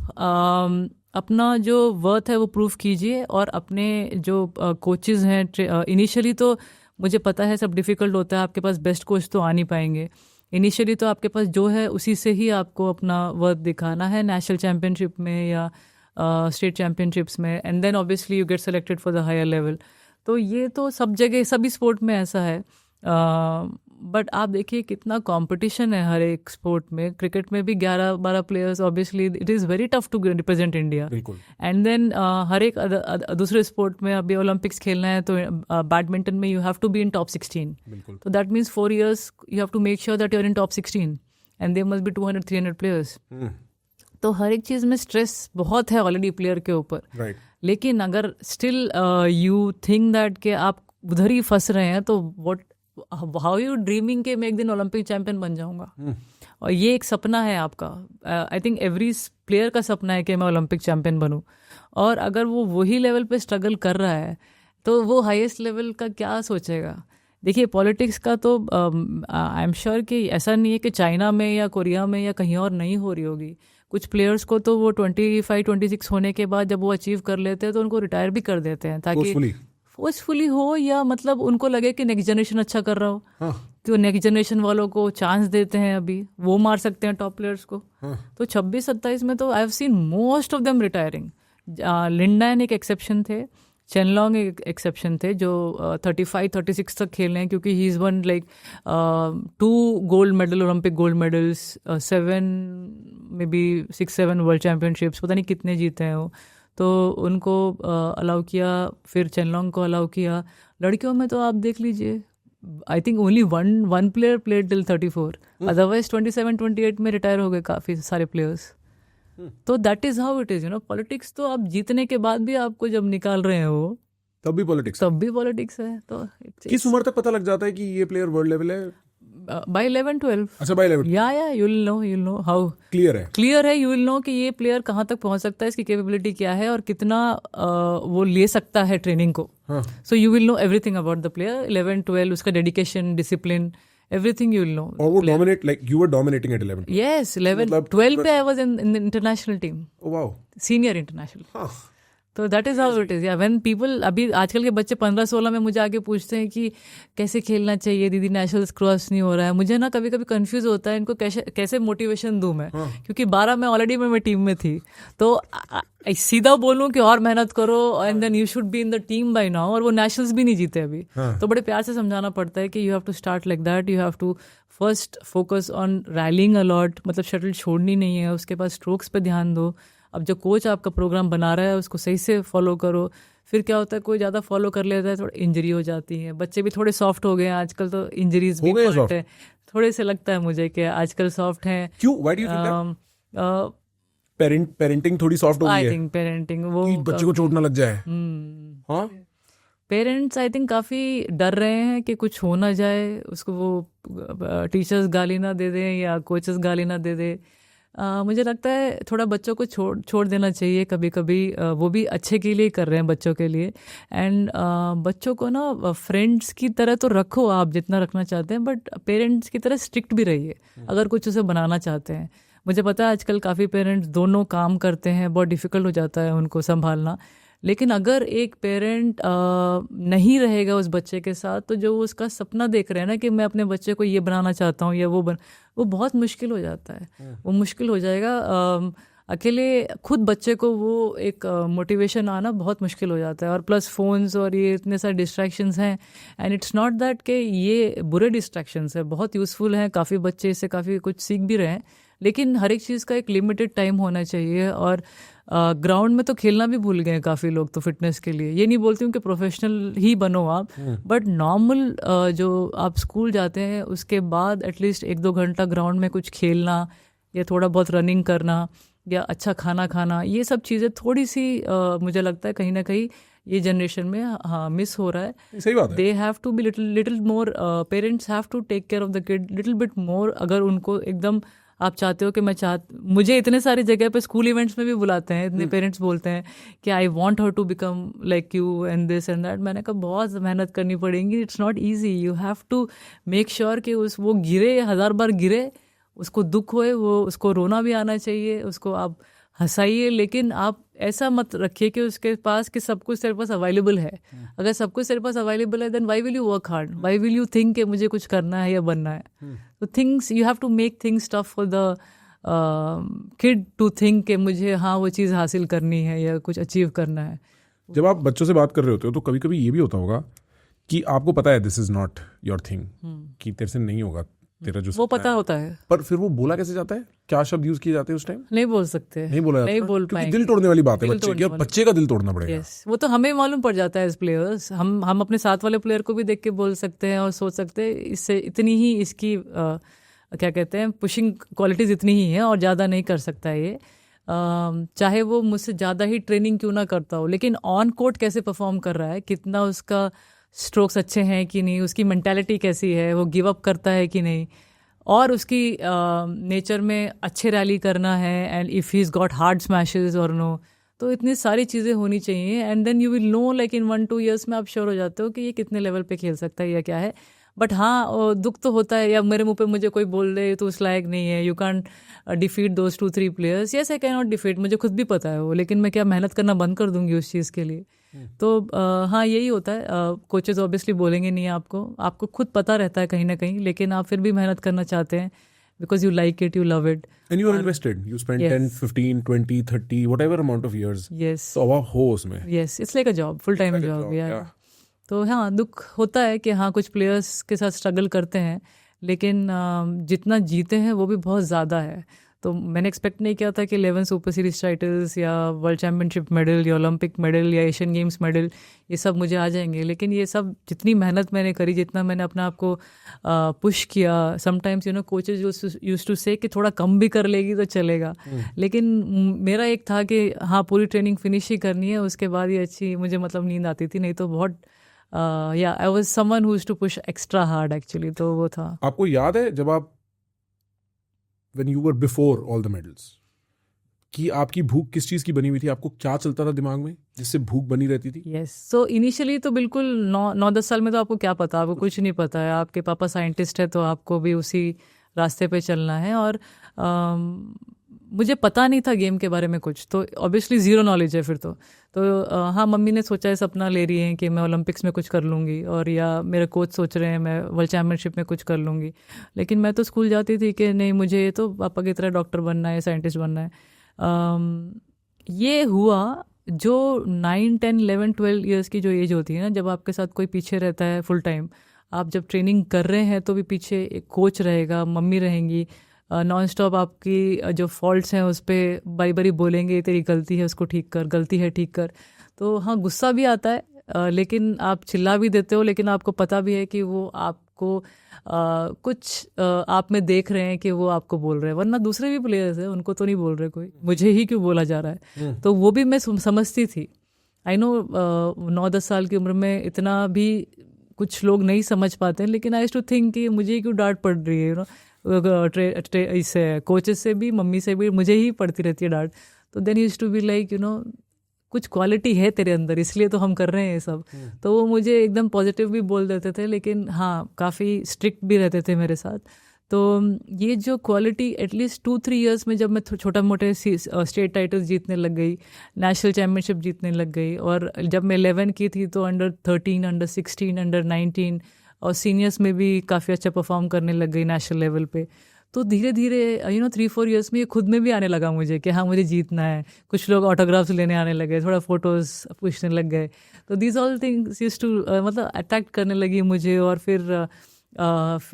अपना जो वर्थ है वो प्रूव कीजिए. और अपने जो कोचेज़ हैं, इनिशियली तो मुझे पता है सब डिफ़िकल्ट होता है, आपके पास बेस्ट कोच तो आ नहीं पाएंगे. इनिशियली तो आपके पास जो है उसी से ही आपको अपना वर्थ दिखाना है, नेशनल चैम्पियनशिप में या स्टेट चैम्पियनशिप्स में, and then obviously you get selected for the higher level. तो ये तो सब जगह, सभी स्पोर्ट में ऐसा है. बट आप देखिए कितना कंपटीशन है हर एक स्पोर्ट में. क्रिकेट में भी 11-12 players, obviously it is very tough to represent India. And then हर एक दूसरे स्पोर्ट में, अभी ओलंपिक्स खेलना है तो बैडमिंटन में you have to be in top 16. तो that means 4 years you have to make sure that you are in top 16 and there must be 200-300 players. तो हर एक चीज़ में स्ट्रेस बहुत है ऑलरेडी प्लेयर के ऊपर. लेकिन अगर स्टिल यू थिंक दैट कि आप उधर ही फंस रहे हैं, तो व्हाट, हाउ यू ड्रीमिंग के मैं एक दिन ओलंपिक चैंपियन बन जाऊंगा. और ये एक सपना है आपका. आई थिंक एवरी प्लेयर का सपना है कि मैं ओलंपिक चैंपियन बनूं. और अगर वो वही लेवल पे स्ट्रगल कर रहा है तो वो हाईएस्ट लेवल का क्या सोचेगा. देखिए पॉलिटिक्स का तो आई एम श्योर कि ऐसा नहीं है कि चाइना में या कोरिया में या कहीं और नहीं हो रही होगी. कुछ प्लेयर्स को तो वो 25-26 होने के बाद जब वो अचीव कर लेते हैं तो उनको रिटायर भी कर देते हैं, ताकि फोर्सफुली हो, या मतलब उनको लगे कि नेक्स्ट जनरेशन अच्छा कर रहा हो. तो नेक्स्ट जनरेशन वालों को चांस देते हैं, अभी वो मार सकते हैं टॉप प्लेयर्स को. तो 26-27 में तो I have seen most of them retiring. Lin Dan एक एक्सेप्शन थे, चेनलॉन्ग एक एक्सेप्शन थे जो 35-36 तक खेल रहे हैं, क्योंकि he is one like 2 gold medal, Olympic gold medals, 7 may be 6-7 world championships, पता नहीं कितने जीते हैं वो. तो उनको अलाउ किया, फिर चेनलॉन्ग को अलाउ किया. लड़कियों में तो आप देख लीजिए, I think only one player played till 34, otherwise 27-28 में रिटायर हो गए काफ़ी सारे प्लेयर्स. तो that is how it is, you know. Politics तो आप जीतने के बाद भी आपको जब निकाल रहे हैं वो तब भी पॉलिटिक्स है. तो किस उम्र तक पता लग जाता है कि ये प्लेयर वर्ल्ड लेवल है? बाय 11-12. अच्छा, बाय 11. या you will know how clear है. यू विल नो कि ये प्लेयर कहाँ तक पहुंच सकता है, इसकी कैपेबिलिटी क्या है और कितना वो ले सकता है ट्रेनिंग को. So you will know everything about the player. 11-12 उसका dedication, discipline, everything you will know. और वो dominate, like you were dominating at 11. Yes, 12 पे I was in the international team. Oh wow. Senior international. तो that is how it is. Yeah, when people, अभी आजकल के बच्चे 15-16 में मुझे आके पूछते हैं कि कैसे खेलना चाहिए दीदी, नेशनल्स क्रॉस नहीं हो रहा है. मुझे ना कभी कभी कंफ्यूज होता है इनको कैसे मोटिवेशन दूं मैं. क्योंकि 12 में ऑलरेडी मैं टीम में थी. तो सीधा बोलूं कि और मेहनत करो and then you should be in the team by now. और वो नेशनल्स भी नहीं जीते अभी. तो बड़े प्यार से समझाना पड़ता है कि you have to start like that. You have to first focus on rallying a lot, मतलब शटल छोड़नी नहीं है. उसके बाद स्ट्रोक्स पे ध्यान दो. अब जो कोच आपका प्रोग्राम बना रहा है उसको सही से फॉलो करो. फिर क्या होता है, कोई ज़्यादा फॉलो कर लेता है, थोड़ा इंजरी हो जाती है. बच्चे भी थोड़े सॉफ्ट हो गए हैं आजकल, तो इंजरीज भी है. थोड़े से लगता है मुझे कि आजकल सॉफ्ट हैं. क्यों? Why do you think that? Parenting थोड़ी सॉफ्ट हो गई है. आई थिंक पेरेंटिंग, वो बच्चे को चोट ना लग जाए. हाँ, पेरेंट्स आई थिंक काफ़ी डर रहे हैं कि कुछ हो ना जाए उसको, वो टीचर्स गाली ना दे दें या कोचेस गाली ना दे दे. मुझे लगता है थोड़ा बच्चों को छोड़ देना चाहिए कभी कभी. वो भी अच्छे के लिए कर रहे हैं, बच्चों के लिए. एंड बच्चों को ना फ्रेंड्स की तरह तो रखो आप जितना रखना चाहते हैं, बट पेरेंट्स की तरह स्ट्रिक्ट भी रहिए अगर कुछ उसे बनाना चाहते हैं. मुझे पता है आजकल काफ़ी पेरेंट्स दोनों काम करते हैं, बहुत डिफ़िकल्ट हो जाता है उनको संभालना. लेकिन अगर एक पेरेंट नहीं रहेगा उस बच्चे के साथ, तो जो वो उसका सपना देख रहे हैं ना कि मैं अपने बच्चे को ये बनाना चाहता हूँ या वो बहुत मुश्किल हो जाता है। वो मुश्किल हो जाएगा। अकेले खुद बच्चे को वो एक मोटिवेशन आना बहुत मुश्किल हो जाता है। और प्लस फ़ोन्स और ये इतने सारे डिस्ट्रैक्शंस हैं, एंड इट्स नॉट दैट कि ये बुरे डिस्ट्रैक्शंस हैं, बहुत यूज़फुल हैं, काफ़ी बच्चे इससे काफ़ी कुछ सीख भी रहे हैं। लेकिन हर एक चीज़ का एक लिमिटेड टाइम होना चाहिए। और ग्राउंड में तो खेलना भी भूल गए हैं काफ़ी लोग तो फिटनेस के लिए। ये नहीं बोलती हूँ कि प्रोफेशनल ही बनो आप, बट नॉर्मल जो आप स्कूल जाते हैं उसके बाद एटलीस्ट 1-2 घंटा ग्राउंड में कुछ खेलना या थोड़ा बहुत रनिंग करना या अच्छा खाना खाना, ये सब चीज़ें थोड़ी सी मुझे लगता है कहीं ना कहीं ये जनरेशन में हाँ मिस हो रहा है। सही बात है। They have to be little more, parents have to take care of the kid little bit more. अगर उनको एकदम आप चाहते हो कि मुझे इतने सारी जगह पे स्कूल इवेंट्स में भी बुलाते हैं, इतने पेरेंट्स बोलते हैं कि I want her to become like you and this and that. मैंने कहा बहुत मेहनत करनी पड़ेगी, it's not easy. You have to make sure कि वो गिरे 1000 बार गिरे, उसको दुख होए, वो उसको रोना भी आना चाहिए, उसको आप हंसाइए, लेकिन आप ऐसा मत रखिए कि उसके पास कि सब कुछ तेरे पास अवेलेबल है। अगर सब कुछ तेरे पास अवेलेबल है then why will you work hard, why will you think कि मुझे कुछ करना है या बनना है। तो things you have to make things tough for the kid to think कि मुझे हाँ वो चीज़ हासिल करनी है या कुछ अचीव करना है। जब आप बच्चों से बात कर रहे होते हो तो कभी कभी ये भी होता होगा कि आपको पता है this is not your thing, कि तेरे से नहीं होगा तेरा जो वो पता होता है, पर फिर वो बोला कैसे जाता है? क्या शब्द यूज किए जाते हैं उस टाइम? नहीं बोल सकते, नहीं बोला जाता, नहीं बोल क्योंकि पाएंगे। दिल तोड़ने वाली बात है दिल बच्चे की, तोड़ने और वाली। बच्चे का दिल तोड़ना पड़ेगा। यस, वो तो हमें मालूम पड़ जाता है एज प्लेयर्स। हम अपने साथ वाले प्लेयर को भी देख के बोल सकते हैं और सोच सकते हैं इससे इतनी ही इसकी क्या कहते हैं पुशिंग क्वालिटीज़ इतनी ही है और ज़्यादा नहीं कर सकता है ये। चाहे वो मुझसे ज़्यादा ही ट्रेनिंग क्यों ना करता हो, लेकिन ऑन कोर्ट कैसे परफॉर्म कर रहा है, कितना उसका स्ट्रोक्स अच्छे हैं कि नहीं, उसकी मेंटालिटी कैसी है, वो गिव अप करता है कि नहीं, और उसकी नेचर में अच्छे रैली करना है, and if he is got hard smashes और नो, तो इतनी सारी चीज़ें होनी चाहिए। And then you will know like in 1-2 years में आप श्योर हो जाते हो कि ये कितने लेवल पे खेल सकता है या क्या है। बट हाँ दुख तो होता है, या मेरे मुंह पे मुझे कोई बोल दे तो उस लायक नहीं है, you can defeat those 2-3 players. Yes I can not defeat, मुझे खुद भी पता है वो, लेकिन मैं क्या मेहनत करना बंद कर दूंगी उस चीज़ के लिए? तो हाँ यही होता है। कोचेस ऑब्वियसली बोलेंगे नहीं आपको खुद पता रहता है कहीं ना कहीं, लेकिन आप फिर भी मेहनत करना चाहते हैं because you like it, you love it, and you are invested, you spend 10, 15, 20, 30 whatever amount of years. Yes तो अब आप हो उसमें। Yes, it's like a job, full time job यार। तो हाँ दुख होता है कि हाँ कुछ प्लेयर्स के साथ स्ट्रगल करते हैं, लेकिन जितना जीते हैं वो भी बहुत ज़्यादा है। तो मैंने एक्सपेक्ट नहीं किया था कि 11 सुपर सीरीज टाइटल्स या वर्ल्ड चैम्पियनशिप मेडल या ओलंपिक मेडल या एशियन गेम्स मेडल ये सब मुझे आ जाएंगे। लेकिन ये सब जितनी मेहनत मैंने करी, जितना मैंने अपने आप को पुश किया, sometimes you know coaches used to say कि थोड़ा कम भी कर लेगी तो चलेगा, लेकिन मेरा एक था कि हाँ पूरी ट्रेनिंग फिनिश ही करनी है, उसके बाद ये अच्छी मुझे मतलब नींद आती थी, नहीं तो बहुत या I was someone who used to push extra hard actually. तो वो था। आपको याद है जब आप when you were before all the medals कि आपकी भूख किस चीज़ की बनी हुई थी? आपको क्या चलता था दिमाग में जिससे भूख बनी रहती थी? यस, सो इनिशियली तो बिल्कुल 9-10 साल में तो आपको क्या पता, आपको कुछ नहीं पता है। आपके पापा साइंटिस्ट है तो आपको भी उसी रास्ते पे चलना है, और मुझे पता नहीं था गेम के बारे में कुछ, तो ऑब्वियसली ज़ीरो नॉलेज है फिर तो हाँ मम्मी ने सोचा है, सपना ले रही हैं कि मैं ओलंपिक्स में कुछ कर लूँगी, और या मेरे कोच सोच रहे हैं मैं वर्ल्ड चैम्पियनशिप में कुछ कर लूँगी। लेकिन मैं तो स्कूल जाती थी कि नहीं मुझे तो पापा की तरह डॉक्टर बनना है, साइंटिस्ट बनना है। ये हुआ जो 9, 10, 11, 12 ईयर्स की जो एज होती है ना, जब आपके साथ कोई पीछे रहता है फुल टाइम, आप जब ट्रेनिंग कर रहे हैं तो भी पीछे एक कोच रहेगा, मम्मी रहेंगी, नॉन स्टॉप आपकी जो फॉल्ट्स हैं उस पर बारी बारी बोलेंगे तेरी गलती है उसको ठीक कर, गलती है ठीक कर। तो हाँ गुस्सा भी आता है, लेकिन आप चिल्ला भी देते हो, लेकिन आपको पता भी है कि वो आपको कुछ आप में देख रहे हैं कि वो आपको बोल रहे हैं, वरना दूसरे भी प्लेयर्स हैं उनको तो नहीं बोल रहे कोई, मुझे ही क्यों बोला जा रहा है। तो वो भी मैं समझती थी। आई नो 9-10 साल की उम्र में इतना भी कुछ लोग नहीं समझ पाते हैं, लेकिन आई यूज्ड टू थिंक कि मुझे क्यों डांट पड़ रही है, यू नो इससे कोचेस से भी, मम्मी से भी मुझे ही पड़ती रहती है डांट। तो then used to be like you know कुछ क्वालिटी है तेरे अंदर, इसलिए तो हम कर रहे हैं ये सब। तो वो मुझे एकदम पॉजिटिव भी बोल देते थे, लेकिन हाँ काफ़ी स्ट्रिक्ट भी रहते थे मेरे साथ। तो ये जो क्वालिटी एटलीस्ट 2-3 इयर्स में जब मैं छोटा मोटे स्टेट टाइटल्स जीतने लग गई, नेशनल चैम्पियनशिप जीतने लग गई, और जब मैं 11 की थी तो अंडर 13, अंडर 16, अंडर 19 और सीनियर्स में भी काफ़ी अच्छा परफॉर्म करने लग गई नेशनल लेवल पे। तो धीरे धीरे 3-4 इयर्स में ये खुद में भी आने लगा मुझे कि हाँ मुझे जीतना है। कुछ लोग ऑटोग्राफ्स लेने आने लगे, थोड़ा फोटोज़ पूछने लग गए। तो these all things used to मतलब अट्रैक्ट करने लगी मुझे। और फिर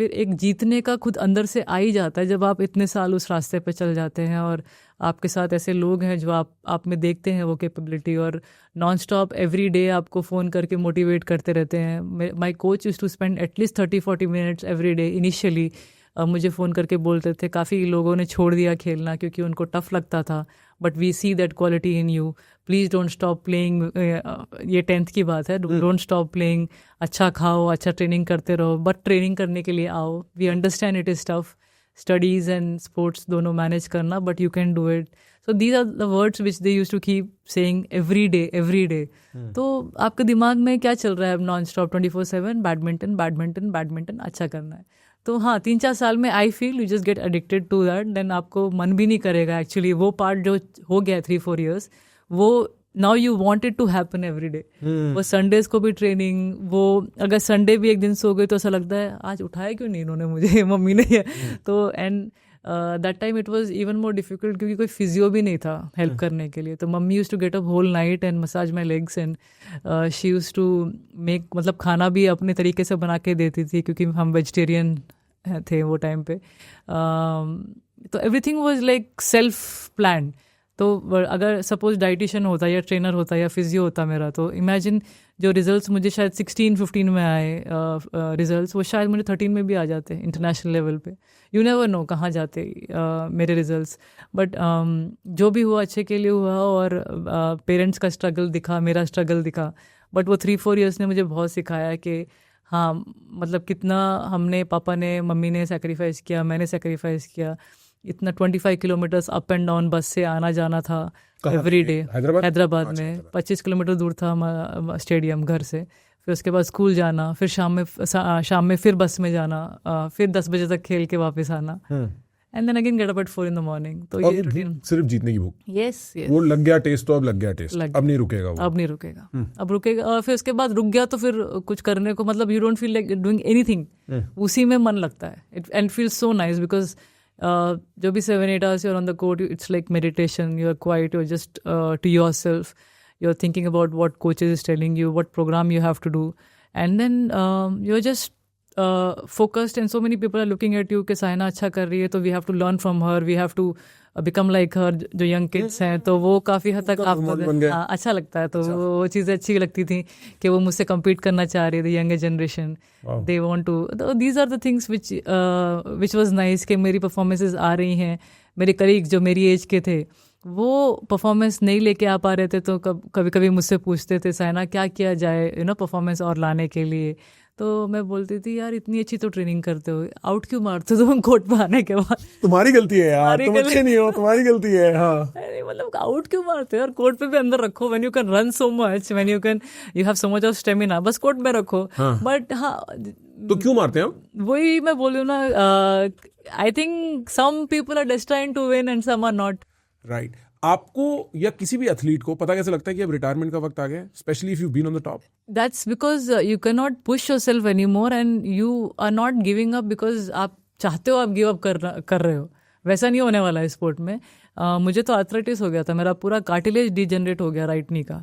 एक जीतने का खुद अंदर से आ ही जाता है जब आप इतने साल उस रास्ते पे चल जाते हैं और आपके साथ ऐसे लोग हैं जो आप में देखते हैं वो कैपेबिलिटी, और नॉन स्टॉप एवरी डे आपको फ़ोन करके मोटिवेट करते रहते हैं। My coach used to spend at least 30-40 minutes every day initially. मुझे फ़ोन करके बोलते थे, काफ़ी लोगों ने छोड़ दिया खेलना क्योंकि उनको टफ़ लगता था, but we see that quality in you, please don't stop playing. ये 10th की बात है, डोंट स्टॉप प्लेइंग। अच्छा खाओ, अच्छा ट्रेनिंग करते रहो, बट ट्रेनिंग करने के लिए आओ। We understand it is tough, studies and sports दोनों मैनेज करना, but you can do it. So these are the words which they use to keep saying every day. तो आपके दिमाग में क्या चल रहा है अब नॉन स्टॉप 24/7 बैडमिंटन अच्छा करना है। तो हाँ 3-4 साल में I feel you just get addicted to that, देन आपको मन भी नहीं करेगा एक्चुअली। वो पार्ट जो हो गया 3-4 इयर्स, वो now you want it to happen every day. वो संडेज को भी ट्रेनिंग, वो अगर संडे भी एक दिन सो गए तो ऐसा लगता है आज उठाया क्यों नहीं इन्होंने मुझे, मम्मी ने। तो and that time it was even more difficult क्योंकि कोई फिजियो भी नहीं था हेल्प करने के लिए। तो mummy used to get up whole night and massage my legs, and she used to make, मतलब खाना भी अपने तरीके से बना के देती थी क्योंकि हम वेजिटेरियन थे वो टाइम पे। तो everything was like self plan. तो अगर सपोज डाइटिशियन होता या ट्रेनर होता या फिजियो होता मेरा, तो इमेजिन जो रिजल्ट्स मुझे शायद 16-15 में आए रिजल्ट्स, वो शायद मुझे 13 में भी आ जाते इंटरनेशनल लेवल पे। यू नेवर नो कहाँ जाते मेरे रिजल्ट्स, बट जो भी हुआ अच्छे के लिए हुआ। और पेरेंट्स का स्ट्रगल दिखा, मेरा स्ट्रगल दिखा, बट वो 3-4 इयर्स ने मुझे बहुत सिखाया कि हाँ मतलब कितना हमने, पापा ने, मम्मी ने सेक्रीफाइस किया, मैंने सेक्रीफाइस किया। इतना 25 किलोमीटर्स अप एंड डाउन बस से आना जाना था एवरी डे। हैदराबाद में 25 किलोमीटर दूर था स्टेडियम घर से। फिर उसके बाद स्कूल जाना, फिर शाम में फिर बस में जाना, फिर 10 बजे तक खेल के वापस आना, and then again get up at 4 in the morning। तो ये रूटीन, सिर्फ जीतने की भूख। यस वो लग गया टेस्ट, तो अब लग गया टेस्ट, अब नहीं रुकेगा वो। अब नहीं रुकेगा, अब रुकेगा। और फिर उसके बाद रुक गया तो फिर कुछ करने को, मतलब you don't feel like doing anything, उसी में मन लगता है। It and feel so nice because जो भी 7-8 hours you're on the court, it's like meditation. You're quiet, you're just to yourself. You're thinking about what coaches is telling you, what program you have to do, and then you're just focused, and so many people are looking at you कि साइना अच्छा कर रही है तो we have to learn from her, we have to become like her। जो young kids हैं तो वो काफ़ी हद तक आपको अच्छा लगता है। तो वो चीज़ें अच्छी लगती थी कि वो मुझसे compete करना चाह रही थी, younger generation. they want to, these are the things which was nice कि मेरी परफॉर्मेंसेज आ रही हैं। मेरे कलीग जो मेरी एज के थे वो परफॉर्मेंस नहीं लेके आ पा रहे थे, तो कभी कभी मुझसे पूछते थे साइना क्या किया जाए परफॉर्मेंस और लाने के लिए। तो मैं बोलती थी यार इतनी अच्छी तो ट्रेनिंग करते हो, आउट क्यों मारते हो तुम कोर्ट पे आने के बाद? तुम्हारी गलती है यार, तुम अच्छे नहीं हो, तुम्हारी गलती है। हाँ मतलब आउट क्यों मारते हो यार, कोर्ट पे भी अंदर रखो। When you can run so much, when you have so much of stamina, बस कोर्ट में रखो। बट हाँ तो क्यों मारते हैं? वही मैं बोलूँ ना, I think some people are destined to win and some are not. Right. आपको या किसी भी एथलीट को पता कैसे लगता है कि अब रिटायरमेंट का वक्त आ गया, especially if you been on the top? That's because you can not push yourself any more and you are not giving up because आप चाहते हो आप गिव अप कर रहे हो। वैसा नहीं होने वाला है स्पोर्ट में। मुझे तो आर्थराइटिस हो गया था, मेरा पूरा कार्टिलेज डिजेनरेट हो गया राइट नी का,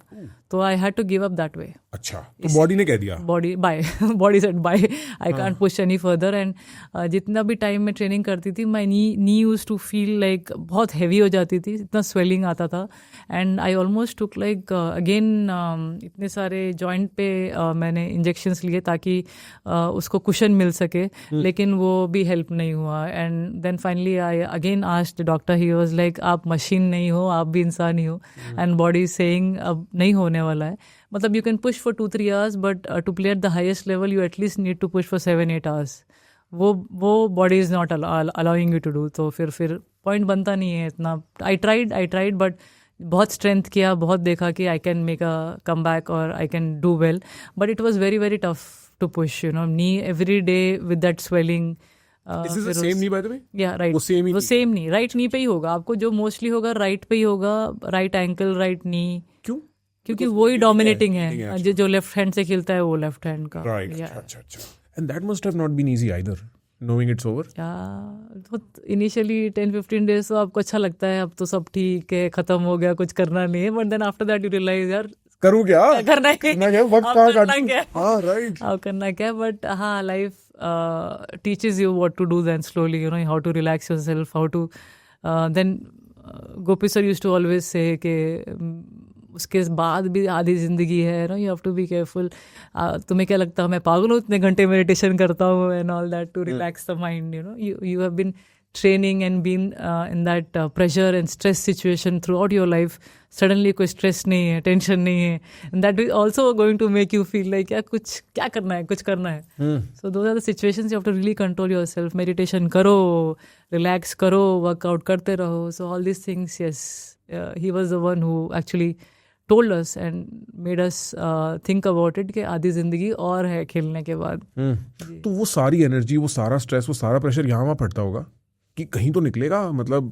तो I had to give up that way. अच्छा, तो बॉडी ने कह दिया, body said bye, I can't push any further. And जितना भी टाइम में ट्रेनिंग करती थी, my knee used to feel like बहुत हैवी हो जाती थी, इतना स्वेलिंग आता था। And I almost took like again इतने सारे जॉइंट पे मैंने इंजेक्शंस लिए ताकि उसको कुशन मिल सके, लेकिन वो भी हेल्प नहीं हुआ। And then finally I again asked the doctor, he was like आप मशीन नहीं हो, आप भी इंसान ही हो। एंड बॉडी सेइंग अब नहीं होने वाला है, मतलब you can push for 2-3 hours but to play at the highest level you at least need to push for 7-8 hours। वो body is not allowing you to do. तो फिर पॉइंट बनता नहीं है इतना। आई ट्राइड बट बहुत स्ट्रेंथ किया, बहुत देखा कि I can make a come back और I can do well, but it was very very tough to push, knee every day with that swelling. Is this the same knee by the way? या right, वो same ही वो नहीं? Same नहीं, right knee पे ही होगा आपको, जो mostly होगा राइट पे ही होगा, राइट एंकल, राइट नी, क्यों? क्योंकि वही डोमिनेटिंग hitting है है, actually. जो लेफ्ट हैंड से खेलता है वो लेफ्ट हैंड का। Right. Yeah. अच्छा. And that must have not been easy either, knowing it's over. तो इनिशियली 10-15 डेज तो आपको अच्छा लगता है, अब तो सब ठीक है, खत्म हो गया, कुछ करना नहीं है, but then after that you realize यार करूँ क्या? करना है, वक्त अब कहाँ करना काटूं? क्या है? हाँ, right. अब करना क्या है, बट हाँ life teaches you what to do then slowly, you know, how to relax yourself, how to then Gopi sir used to always say कि उसके बाद भी आधी जिंदगी है, no, you have to be careful. तुम्हें क्या लगता है मैं पागल हूँ इतने घंटे मेडिटेशन करता हूँ and all that to relax the mind, you know, you have been training and been in that pressure and stress situation throughout your life. Suddenly कोई stress नहीं है, tension नहीं है, and that is also going to make you feel like क्या करना है, कुछ करना है. So those are the situations you have to really control yourself. Meditation करो, relax करो, workout करते रहो. So all these things, yes, he was the one who actually told us and made us think about it कि आधी जिंदगी और है खेलने के बाद. तो वो सारी एनर्जी, वो सारा स्ट्रेस, वो सारा प्रेशर यहाँ वहाँ पड़ता होगा कि कहीं तो निकलेगा, मतलब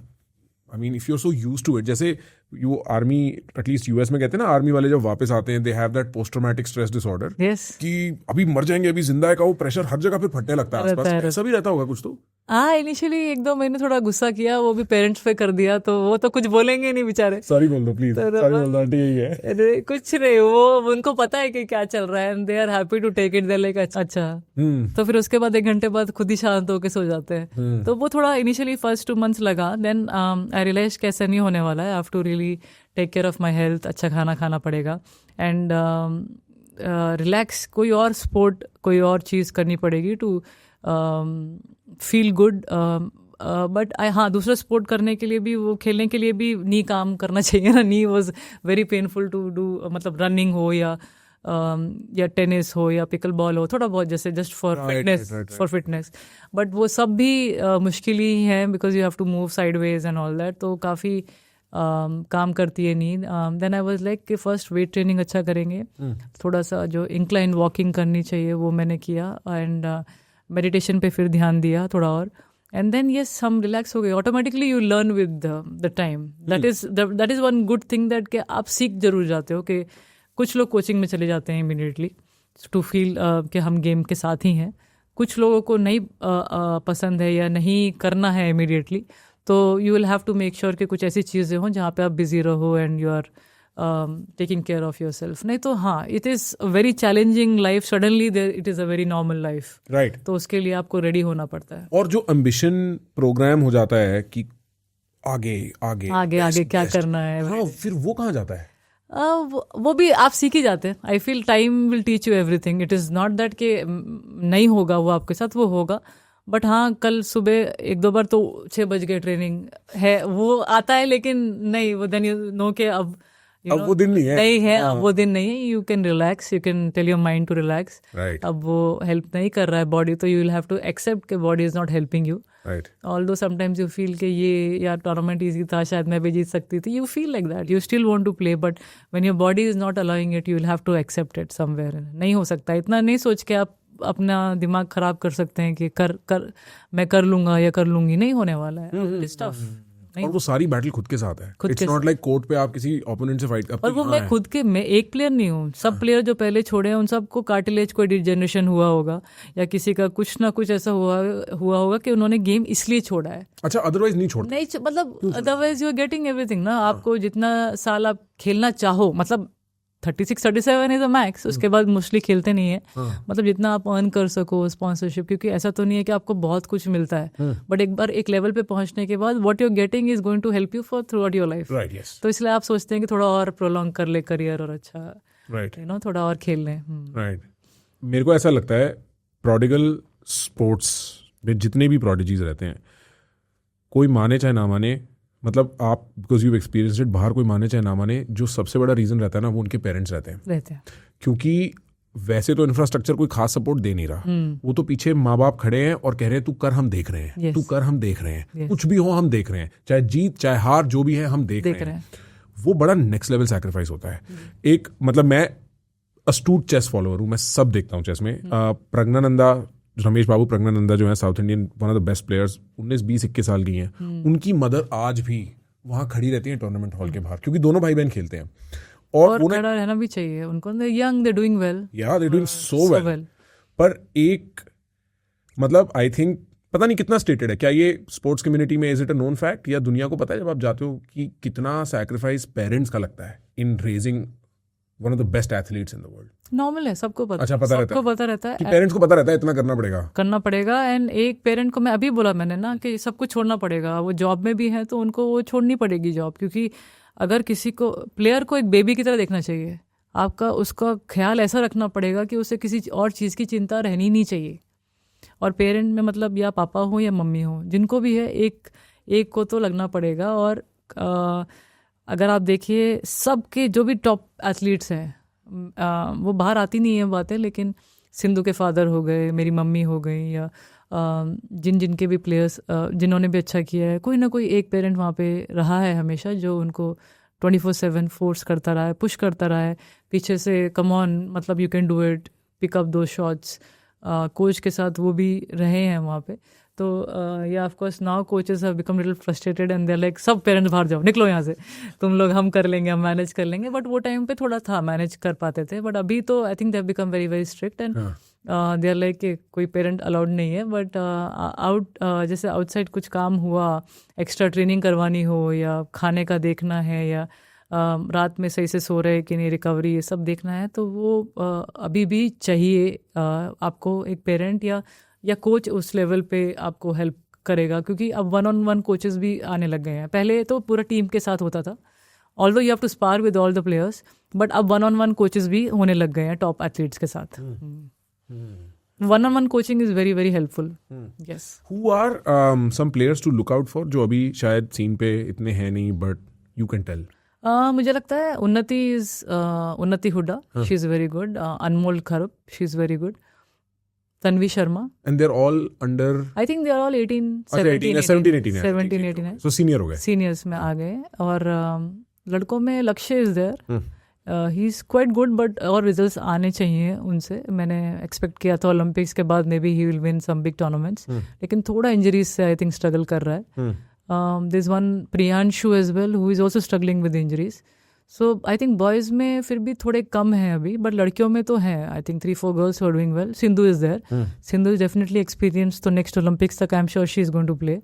I mean if you are so used to it, जैसे यू आर्मी, एटलीस्ट यूएस में कहते हैं ना, आर्मी वाले जब वापस आते हैं they have that post traumatic stress disorder, Yes. कि अभी मर जाएंगे, अभी जिंदा है का वो प्रेशर हर जगह पे फटने लगता है आसपास, ऐसा भी रहता होगा कुछ तो? हाँ, इनिशियली 1-2 महीने थोड़ा गुस्सा किया, वो भी पेरेंट्स पे कर दिया, तो वो तो कुछ बोलेंगे नहीं बेचारे। सॉरी बोल दो प्लीज, सॉरी बोल दो आंटी, यही है। अरे कुछ नहीं, वो उनको पता है कि क्या चल रहा है and they are happy to take it, they like अच्छा। तो फिर उसके बाद 1 घंटे बाद खुद ही शांत होकर सो जाते हैं। तो वो थोड़ा इनिशियली फर्स्ट 2 months लगा, देन आई रियलाइज कैसे नहीं होने वाला है, I have to really take care of my health, अच्छा खाना खाना पड़ेगा एंड रिलैक्स, कोई और स्पोर्ट, कोई और चीज़ करनी पड़ेगी टू फील गुड। बट हाँ, दूसरा स्पोर्ट करने के लिए भी, वो खेलने के लिए भी नी काम करना चाहिए ना। Knee was very painful to do, मतलब रनिंग हो या टेनिस हो या पिकल बॉल हो, थोड़ा बहुत जैसे जस्ट फॉर फिटनेस, बट वो सब भी मुश्किल ही है because you have to move sideways and all that, तो काफ़ी काम करती है नींद। देन आई वाज लाइक कि फर्स्ट वेट ट्रेनिंग अच्छा करेंगे, थोड़ा सा जो इंक्लाइन वॉकिंग करनी चाहिए वो मैंने किया एंड मेडिटेशन पे फिर ध्यान दिया थोड़ा और, एंड देन यस हम रिलैक्स हो गए। Automatically you learn with the time, that is one good thing that कि आप सीख जरूर जाते हो। कि कुछ लोग कोचिंग में चले जाते हैं इमीडिएटली टू फील कि हम गेम के साथ ही हैं, कुछ लोगों को नहीं पसंद है या नहीं करना है इमीडिएटली, तो you will have to make sure कि कुछ ऐसी चीज़ें हों जहाँ पे आप बिजी रहो and you are taking care of yourself. नहीं तो हाँ, it is a very challenging life, suddenly it is a very normal life, right. तो उसके लिए आपको रेडी होना पड़ता है। और जो एम्बिशन प्रोग्राम हो जाता है कि आगे आगे आगे आगे क्या करना है, हाँ, फिर वो कहाँ जाता है? वो भी आप सीख ही जाते हैं। I feel time will teach you everything, it is not that कि नहीं होगा वो आपके साथ, वो होगा। बट हाँ, कल सुबह 1-2 बार तो 6 बज गए ट्रेनिंग है, वो आता है, लेकिन नहीं, वो देन यू नो के अब वो दिन नहीं है, नहीं है, अब वो दिन नहीं है। You can relax, you can tell your mind to relax, right. अब वो हेल्प नहीं कर रहा है बॉडी, तो you will have to accept कि body is not helping you, right. Although sometimes you feel कि ये यार टूर्नामेंट ईजी था, शायद मैं भी जीत सकती थी, you feel like that, you still want to play, but when your body is not allowing it, you will have to accept it somewhere. नहीं हो सकता, इतना नहीं सोच के आप अपना दिमाग खराब कर सकते हैं कि मैं कर लूंगा या कर लूंगी, नहीं होने वाला है, इट्स टफ। और वो सारी बैटल खुद के साथ है, इट्स नॉट लाइक कोर्ट पे आप किसी ओपोनेंट से फाइट करते हैं। और वो मैं खुद के, मैं एक प्लेयर नहीं हूँ, सब प्लेयर जो पहले छोड़े हैं उन सबको कार्टिलेज कोई डिजेनरेशन हुआ होगा या किसी का कुछ ना कुछ ऐसा हुआ होगा कि उन्होंने गेम इसलिए छोड़ा है। अच्छा, अदरवाइज नहीं छोड़ते? नहीं, मतलब otherwise you are getting everything ना, आपको जितना साल आप खेलना चाहो, मतलब 36-37 इज अ मैक्स, उसके बाद मोस्टली खेलते नहीं है, मतलब जितना आप अर्न कर सको स्पॉन्सरशिप, क्योंकि ऐसा तो नहीं है कि आपको बहुत कुछ मिलता है, बट एक बार एक लेवल पे पहुंचने के बाद what you are getting is going to help you for throughout your life, right, yes. तो इसलिए आप सोचते हैं कि थोड़ा और प्रोलॉन्ग कर ले करियर और अच्छा, राइट, यू नो, थोड़ा और खेल लें। राइट। मेरे को ऐसा लगता है प्रोडिगल स्पोर्ट्स में जितने भी प्रोडिजीज रहते हैं, कोई माने चाहे ना माने, मतलब आप बिकॉज यू एक्सपीरियंस इट, बाहर कोई माने चाहे ना माने, जो सबसे बड़ा रीज़न रहता है ना, वो उनके पेरेंट्स रहते हैं। क्योंकि वैसे तो इंफ्रास्ट्रक्चर कोई खास सपोर्ट दे नहीं रहा, वो तो पीछे माँ बाप खड़े हैं और कह रहे हैं तू कर, हम देख रहे हैं, तू कर, हम देख रहे हैं, कुछ भी हो हम देख रहे हैं, चाहे जीत चाहे हार जो भी है हम देख रहे हैं। वो बड़ा नेक्स्ट लेवल सैक्रिफाइस होता है। मतलब मैं अस्तूट चेस फॉलोअर हूँ, मैं सब देखता हूँ चेस में। प्रज्ञानंदा रमेश बाबू प्रज्ञानंदा जो है south Indian one of the best players, 19-20-21 साल की हैं, उनकी मदर आज भी वहाँ खड़ी रहती है टूर्नामेंट हॉल के बाहर, क्योंकि दोनों भाई बहन खेलते हैं और खड़ा रहना भी चाहिए उनको। दे यंग, दे डूइंग वेल, या दे डूइंग सो वेल। पर एक मतलब आई थिंक पता नहीं कितना स्टेटेड है, क्या ये स्पोर्ट्स कम्युनिटी में is it a known fact, या दुनिया को पता है जब आप जाते हो कि कितना सैक्रिफाइस पेरेंट्स का लगता है इन raising one of the best athletes in the world? Normal है, सबको पता। अच्छा, पता रहता है, सबको पता रहता है कि पेरेंट्स को पता रहता है इतना करना पड़ेगा। एंड एक पेरेंट को मैं अभी बोला मैंने ना कि सब कुछ छोड़ना पड़ेगा। वो जॉब में भी है तो उनको वो छोड़नी पड़ेगी जॉब, क्योंकि अगर किसी को प्लेयर को एक बेबी की तरह देखना चाहिए आपका, उसका ख्याल ऐसा रखना पड़ेगा कि उसे किसी और चीज़ की चिंता रहनी नहीं चाहिए। और पेरेंट में मतलब या पापा हो या मम्मी हो, जिनको भी है, एक को तो लगना पड़ेगा। और अगर आप देखिए सबके जो भी टॉप एथलीट्स हैं, वो बाहर आती नहीं है बातें, लेकिन सिंधु के फादर हो गए, मेरी मम्मी हो गई, या जिनके भी प्लेयर्स जिन्होंने भी अच्छा किया है, कोई ना कोई एक पेरेंट वहाँ पे रहा है हमेशा, जो उनको 24/7 फोर्स करता रहा है, पुश करता रहा है पीछे से, कम ऑन, मतलब you can do it, pick up दो शॉट्स। कोच के साथ वो भी रहे हैं वहाँ पे। तो या of course now coaches have become little frustrated and they are like, सब पेरेंट्स बाहर जाओ, निकलो यहाँ से, तुम लोग, हम कर लेंगे, हम मैनेज कर लेंगे। बट वो टाइम पे थोड़ा था, मैनेज कर पाते थे, बट अभी तो I think they have become very very strict and they are like कि कोई पेरेंट अलाउड नहीं है। बट जैसे आउटसाइड कुछ काम हुआ, एक्स्ट्रा ट्रेनिंग करवानी हो, या खाने का देखना है, या रात में सही से सो रहे कि नहीं, रिकवरी, ये सब देखना है, तो वो अभी भी चाहिए आपको एक पेरेंट या कोच उस लेवल पे आपको हेल्प करेगा, क्योंकि अब 1-on-1 कोचेस भी आने लग गए हैं। पहले तो पूरा टीम के साथ होता था, although you have to spar with all the players, but अब 1-on-1 कोचेस भी होने लग गए हैं टॉप एथलीट्स के साथ। 1-on-1 coaching is very very helpful. Yes. Who are some players to look out for जो अभी शायद सीन पे इतने हैं नहीं, बट यू कैन टेल? मुझे लगता है Unnati Hooda, she is very good. Anmol Kharb, she is very good. Tanvi Sharma, and they are all under, I think they are all 17-18 है, सो सीनियर हो गए, सीनियर्स में आ गए। और लड़कों में Lakshya is there, he is quite good, but और रिजल्ट्स आने चाहिए उनसे। मैंने एक्सपेक्ट किया था ओलंपिक्स के बाद maybe he will win some big tournaments, लेकिन थोड़ा इंजरीज से आई थिंक स्ट्रगल कर रहा है। There's one Priyanshu as well who is also struggling with injuries. So I think boys में फिर भी थोड़े कम हैं अभी, but लड़कियों में तो हैं। I think 3-4 girls who are doing well. Sindhu is there. Sindhu is definitely experienced, तो next Olympics तक I'm sure she is going to play.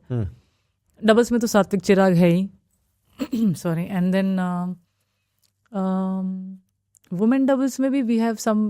Doubles में तो सात्विक चिराग है ही, sorry. And then women doubles में भी we have some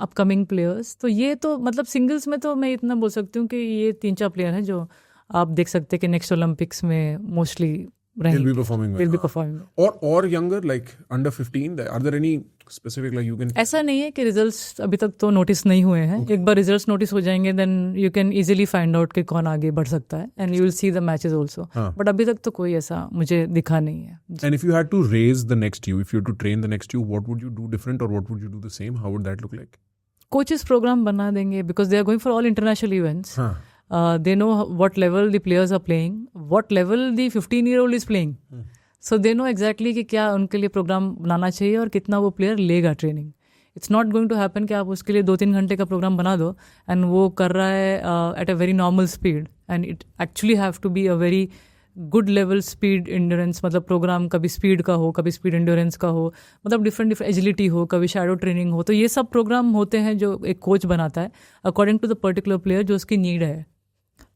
upcoming players. तो ये तो मतलब singles में तो मैं इतना बोल सकती हूँ कि ये 3-4 प्लेयर हैं जो आप देख सकते हैं कि नेक्स्ट ओलंपिक्स में मोस्टली रहेंगे, will be performing well. will be performing. Or younger, like under 15, are there any specific, like you can? ऐसा नहीं है कि रिजल्ट्स अभी तक तो नोटिस नहीं हुए हैं। एक बार रिजल्ट्स नोटिस हो जाएंगे then you can easily find out कि कौन आगे बढ़ सकता है, and you will see the matches also. But अभी तक तो कोई ऐसा मुझे दिखा नहीं है। And if you had to raise the next you, if you had to train the next you, what would you do different, or what would you do the same? How would that look like? Coaches programme बना देंगे, because they are going for all international events. They know what level the players are playing, what level the 15-year-old is playing. So they know exactly कि क्या उनके लिए programme बनाना चाहिए और कितना वो प्लेयर लेगा training. It's not going to happen कि आप उसके लिए 2-3 घंटे का प्रोग्राम बना दो एंड वो कर रहा है at a very normal speed, and it actually have to be a very good level speed endurance. मतलब प्रोग्राम कभी स्पीड का हो, कभी स्पीड इंड्योरेंस का हो, मतलब डिफरेंट एजिलिटी हो, कभी शैडो ट्रेनिंग हो। तो ये सब प्रोग्राम होते हैं जो एक कोच बनाता है according to the particular player जो उसकी नीड है।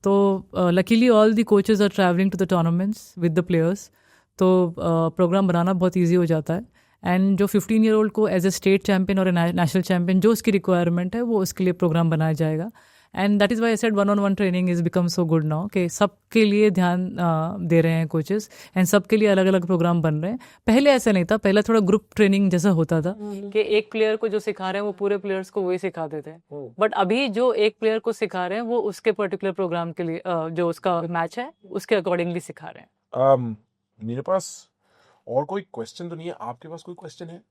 तो luckily all the coaches are travelling to the tournaments with the players, तो प्रोग्राम बनाना बहुत ईजी हो जाता है। एंड जो 15-year-old को एज ए स्टेट चैम्पियन और नेशनल चैम्पियन जो उसकी रिक्वायरमेंट है वो उसके लिए प्रोग्राम बनाया जाएगा। And that is why I said 1-on-1 training is become so good now कि सबके लिए ध्यान दे रहे हैं कोचेस, एंड सबके लिए अलग अलग प्रोग्राम बन रहे हैं। पहले ऐसा नहीं था, पहले थोड़ा ग्रुप ट्रेनिंग जैसा होता था कि एक प्लेयर को जो सिखा रहे हैं वो पूरे प्लेयर्स को वही सिखाते थे। बट अभी जो एक प्लेयर को सिखा रहे हैं वो उसके पर्टिकुलर प्रोग्राम के लिए जो उसका मैच है उसके अकॉर्डिंगली सिखा रहे हैं। मेरे पास और कोई क्वेश्चन तो नहीं है, आपके पास कोई क्वेश्चन है?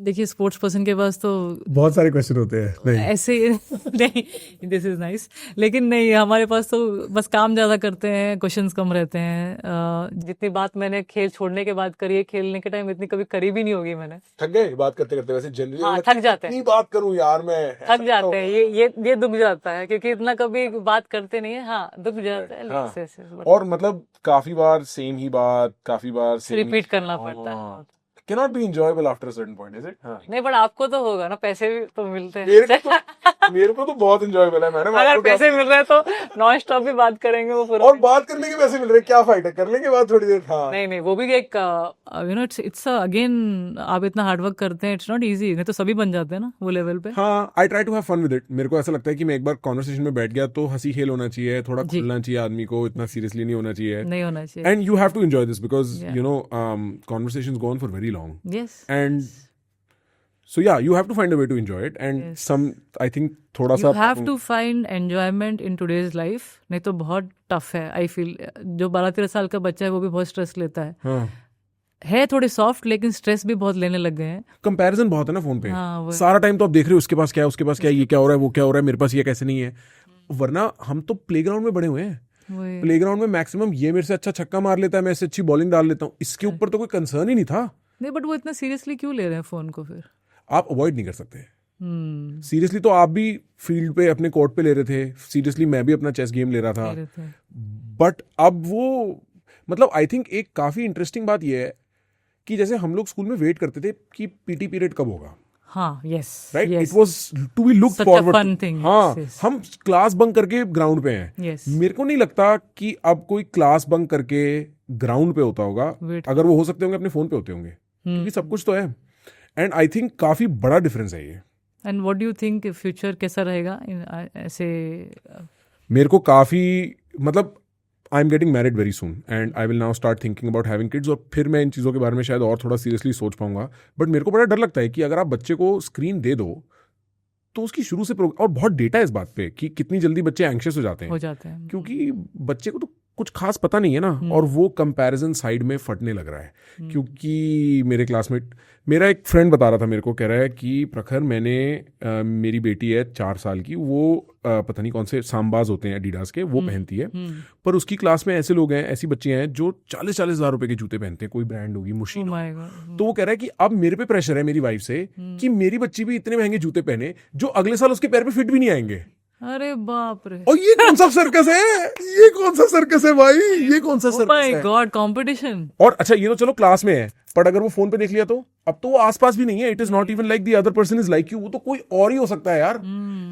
देखिए स्पोर्ट्स पर्सन के पास तो बहुत सारे क्वेश्चन होते हैं नहीं ऐसे नहीं, दिस इज नाइस, लेकिन नहीं, हमारे पास तो बस काम ज़्यादा करते हैं, क्वेश्चंस कम रहते हैं। जितनी बात मैंने खेल छोड़ने के बाद करी है, खेलने के टाइम इतनी कभी करी भी नहीं होगी मैंने। थक गए बात करते करते वैसे जनरली? हाँ, थक जाते हैं, इतनी बात करूं यार मैं, थक जाते हैं, ये दुख जाता है क्योंकि इतना कभी बात करते नहीं है। हाँ, दुख जाता है, हाँ। ऐसे और मतलब काफी बार सेम ही बात, काफी बार सेम रिपीट करना पड़ता है। cannot be enjoyable after a certain point, is it? हाँ। नहीं, बट आपको तो होगा ना, पैसे भी तो मिलते हैं। मेरे को तो बहुत enjoyable है मैडम। अगर पैसे मिल रहे हैं तो नॉन स्टॉप भी बात करेंगे वो पूरा। और बात करने के पैसे मिल रहे हैं, क्या फाइट है, कर लेंगे बात थोड़ी देर। हाँ नहीं नहीं, वो भी एक यू नो इट्स अगेन, आप इतना हार्ड वर्क करते हैं, इट्स नॉट इजी, नहीं तो सभी बन जाते हैं ना वो लेवल पे। हाँ, I try to have fun with it. मेरे को ऐसा लगता है कि मैं एक बार कॉन्वर्सेशन में बैठ गया तो हंसी खेल होना चाहिए, थोड़ा खुलना चाहिए आदमी को, इतना सीरियसली नहीं होना चाहिए, नहीं होना चाहिए। And you have to enjoy this because you know conversations go on for very long. Yes, And so yeah, you have to find a way to enjoy it, and some I think थोड़ा सा you have to find enjoyment in today's life, नहीं तो बहुत tough है। I feel जो 12-13 साल का बच्चा है वो भी बहुत स्ट्रेस लेता है। हाँ, है थोड़े सॉफ्ट, लेकिन स्ट्रेस भी बहुत लेने लग गए हैं। कंपैरिजन बहुत है ना फोन पे। हाँ, वो सारा टाइम तो आप देख रहे हो उसके पास क्या है, उसके पास क्या है, ये क्या हो रहा है, वो क्या हो रहा है, मेरे पास ये कैसे नहीं है। वरना हम तो प्लेग्राउंड में बड़े हुए हैं। वही। प्लेग्राउंड में मैक्सिमम ये मेरे से अच्छा छक्का मार लेता है, मैं इससे अच्छी बॉलिंग डाल लेता हूँ, इसके ऊपर तो कोई कंसर्न ही नहीं था। नहीं, बट वो इतना सीरियसली क्यों ले रहे हैं फोन को फिर? आप अवॉइड नहीं कर सकते। सीरियसली तो आप भी फील्ड पे अपने कोर्ट पे ले रहे थे, सीरियसली मैं भी अपना चेस गेम ले रहा था, बट अब वो मतलब आई थिंक एक काफी इंटरेस्टिंग बात ये है कि जैसे हम लोग स्कूल में वेट करते थे कि पीटी पीरियड कब होगा। हाँ, yes, right, it was to be look Such a forward. fun thing, हाँ, yes. हम क्लास बंक करके ग्राउंड पे हैं। Yes. मेरे को नहीं लगता कि अब कोई क्लास बंक करके ग्राउंड पे होता होगा। अगर वो हो सकते होंगे अपने फोन पे होते होंगे, क्योंकि सब कुछ तो है। एंड आई थिंक काफी बड़ा डिफरेंस है ये। And what do you think future कैसा रहेगा ऐसे? मेरे को काफी मतलब I am getting married very soon and I will now start thinking about having kids, और फिर मैं इन चीज़ों के बारे में शायद और थोड़ा सीरियसली सोच पाऊंगा। बट मेरे को बड़ा डर लगता है कि अगर आप बच्चे को स्क्रीन दे दो तो उसकी शुरू से और बहुत डेटा है इस बात पे कि कितनी जल्दी बच्चे एंग्शियस हो जाते हैं, क्योंकि बच्चे को तो कुछ खास पता नहीं है ना, और वो कंपैरिजन साइड में फटने लग रहा है। क्योंकि मेरे क्लासमेट, मेरा एक फ्रेंड बता रहा था मेरे को, कह रहा है कि प्रखर मैंने मेरी बेटी है 4 साल की, वो पता नहीं कौन से सांबाज होते हैं एडिडास के, वो पहनती है, पर उसकी क्लास में ऐसे लोग हैं, ऐसी बच्चियां हैं जो 40-40 हज़ार रुपए के जूते पहनते हैं, कोई ब्रांड होगी, मुशी। तो वो कह रहा है कि अब मेरे पे प्रेशर है मेरी वाइफ से कि मेरी बच्ची भी इतने महंगे जूते पहने जो अगले साल उसके पैर पे फिट भी नहीं आएंगे। अरे बाप रे, और ये कौन सा सर्कस है, ये कौन सा सर्कस है भाई, ये कौन सा सर्कस माय है? God, competition. और अच्छा, ये तो चलो क्लास में है, पर अगर वो फोन पे देख लिया तो अब तो वो आसपास भी नहीं है। It is not even like the other person is like you, वो तो कोई और ही हो सकता है यार।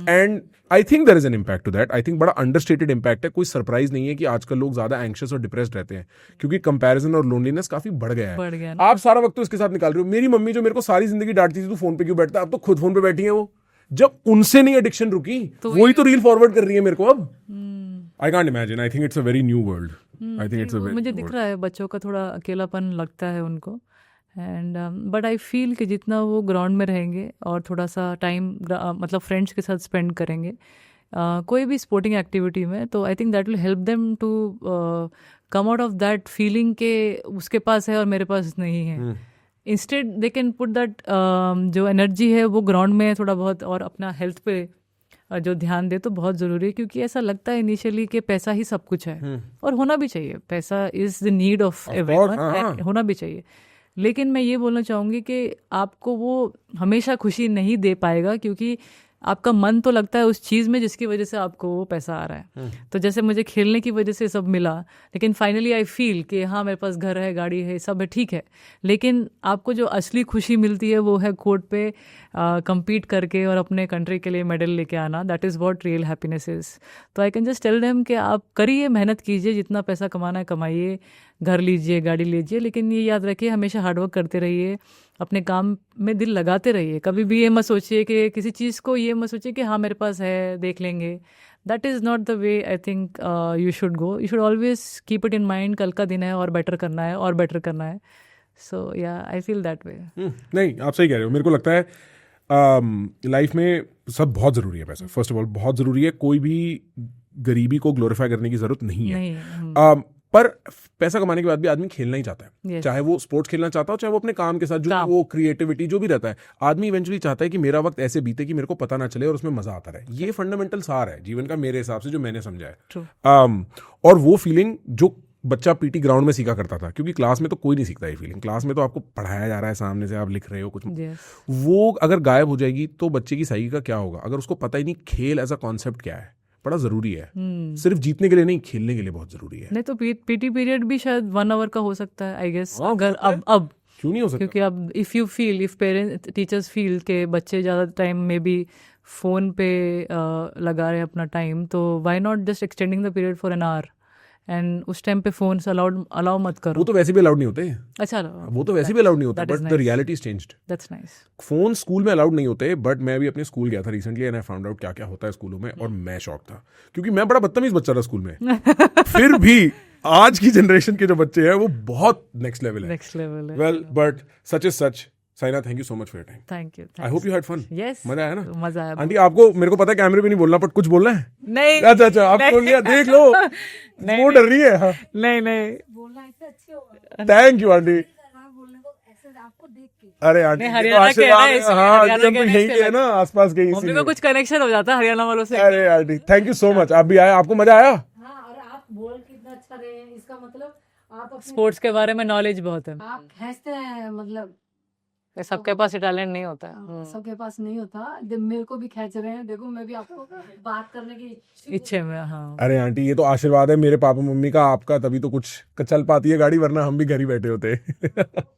And I think there is an impact to that. I think बड़ा अंडरस्टेटेड इम्पैक्ट है। कोई सरप्राइज नहीं है कि आजकल लोग ज्यादा एंग्शियस और डिप्रेस्ड रहते हैं, क्योंकि कंपैरिजन और लोनलीनेस काफी बढ़ गया है। आप सारा वक्त तो इसके साथ निकाल रहे हो। मेरी मम्मी जो मेरे को सारी जिंदगी डांटती थी तू फोन पे क्यों बैठता, अब तो खुद फोन पे बैठी है वो। जब उनसे नहीं एडिक्शन रुकी तो वही तो रील फॉरवर्ड कर रही है मेरे को अब। I can't imagine, I think it's a very new world. I think it's a very, मुझे दिख रहा है बच्चों का थोड़ा अकेलापन लगता है उनको। एंड बट आई फील कि जितना वो ग्राउंड में रहेंगे और थोड़ा सा टाइम मतलब फ्रेंड्स के साथ स्पेंड करेंगे कोई भी स्पोर्टिंग एक्टिविटी में, तो I think that will help them to come out of that feeling के उसके पास है और मेरे पास नहीं है। Instead they can put that जो एनर्जी है वो ग्राउंड में थोड़ा बहुत, और अपना हेल्थ पे जो ध्यान दे तो बहुत ज़रूरी है। क्योंकि ऐसा लगता है इनिशियली कि पैसा ही सब कुछ है, और होना भी चाहिए। पैसा is the need of everyone, होना भी चाहिए। लेकिन मैं ये बोलना चाहूँगी कि आपको वो हमेशा खुशी नहीं दे पाएगा, क्योंकि आपका मन तो लगता है उस चीज़ में जिसकी वजह से आपको वो पैसा आ रहा है। तो जैसे मुझे खेलने की वजह से सब मिला, लेकिन फाइनली आई फील कि हाँ मेरे पास घर है, गाड़ी है, सब है, ठीक है। लेकिन आपको जो असली खुशी मिलती है वो है कोर्ट पे compete करके और अपने कंट्री के लिए मेडल लेके आना। That is what real happiness is. तो I can just tell them कि आप करिए, मेहनत कीजिए, जितना पैसा कमाना है कमाइए, घर लीजिए, गाड़ी लीजिए, लेकिन ये याद रखिए हमेशा हार्डवर्क करते रहिए, अपने काम में दिल लगाते रहिए। कभी भी ये मत सोचिए कि किसी चीज़ को ये मत सोचिए कि हाँ मेरे पास है, देख लेंगे। That is not the way I think you should go. You should always keep it in mind, कल का दिन है और बेटर करना है और बेटर करना है। सो या आई फील दैट वे। नहीं, आप सही कह रहे हो। मेरे को लगता है लाइफ में सब बहुत ज़रूरी है। पैसा फर्स्ट ऑफ ऑल बहुत ज़रूरी है। कोई भी गरीबी को ग्लोरीफाई करने की ज़रूरत नहीं है। पर पैसा कमाने के बाद भी आदमी खेलना ही चाहता है, Yes. चाहे वो स्पोर्ट्स खेलना चाहता हो, चाहे वो अपने काम के साथ जो काम। वो क्रिएटिविटी जो भी रहता है, आदमी इवेंचुअली चाहता है कि मेरा वक्त ऐसे बीते कि मेरे को पता ना चले और उसमें मजा आता रहे। ये फंडामेंटल सार है जीवन का मेरे हिसाब से, जो मैंने समझा है। True. और वो फीलिंग जो बच्चा पीटी ग्राउंड में सीखा करता था, क्योंकि क्लास में तो कोई नहीं सीखता ये फीलिंग, क्लास में तो आपको पढ़ाया जा रहा है, सामने से आप लिख रहे हो कुछ, Yes. वो अगर गायब हो जाएगी तो बच्चे की साइकी का क्या होगा? अगर उसको पता ही नहीं खेल एज अ कॉन्सेप्ट क्या है, बड़ा जरूरी है। सिर्फ जीतने के लिए नहीं, खेलने के लिए बहुत जरूरी है। नहीं तो पीटी पीरियड भी शायद 1 आवर का हो सकता है, आई गेस। हाँ, अगर हो सकता अब क्यों नहीं हो सकता? क्योंकि अब इफ पेरेंट्स टीचर्स फील के बच्चे ज़्यादा टाइम में भी फ़ोन पे लगा रहे अपना टाइम, तो why not just extending the period for an hour, and उस टाइम पे फोन अलाउ मत करो। वो तो वैसे भी अलाउड नहीं होते, अच्छा, वो तो वैसे भी अलाउड नहीं होता, that is but the nice. Reality is changed. That's nice. Phone school में अलाउड नहीं होते, बट मैं भी अपने स्कूल गया था recently and I found out क्या क्या होता है स्कूलों में, और मैं शॉक था, क्योंकि मैं बड़ा बदतमीज बच्चा था स्कूल में। फिर भी आज की जनरेशन के जो बच्चे हैं वो बहुत नेक्स्ट लेवल है। नेक्स्ट लेवल है। Well, but such is such. Saina, thank you so much for your time. Thank you. I hope you had fun. Yes, मजा आया ना? मजा आया। आंटी, आपको मेरे को पता है कैमरे पे नहीं बोलना, बट कुछ बोलना है? नहीं, अच्छा अच्छा, आप बोल लिया, देख लो वो डर रही है। हाँ, नहीं नहीं, बोलना ऐसे अच्छे होगा थैंक यू आंटी। बोलने को ऐसे आपको देख के। अरे आंटी, नहीं, ये तो हरियाणा के है ना, आशीर्वाद है। इसलिए हाँ, हरियाणा हम के तो ना, यहीं इसलिए के है ना, आसपास के, मम्मी को इसीलिए। कुछ कनेक्शन हो जाता है हरियाणा वालों से। अरे aunty, thank you so much. आप भी आए, आपको मजा आया? हाँ, और आप बोल कितना अच्छा रहे हैं, इसका मतलब आप अपने स्पोर्ट्स के बारे में नॉलेज बहुत है, आप खींचते हैं, मतलब सबके पास ये टैलेंट नहीं होता है। सबके पास नहीं होता। मेरे को भी खींच रहे हैं, देखो मैं भी आपको बात करने की इच्छे में, हाँ। अरे आंटी, ये तो आशीर्वाद है मेरे पापा मम्मी का, आपका, तभी तो कुछ चल पाती है गाड़ी, वरना हम भी घर ही बैठे होते।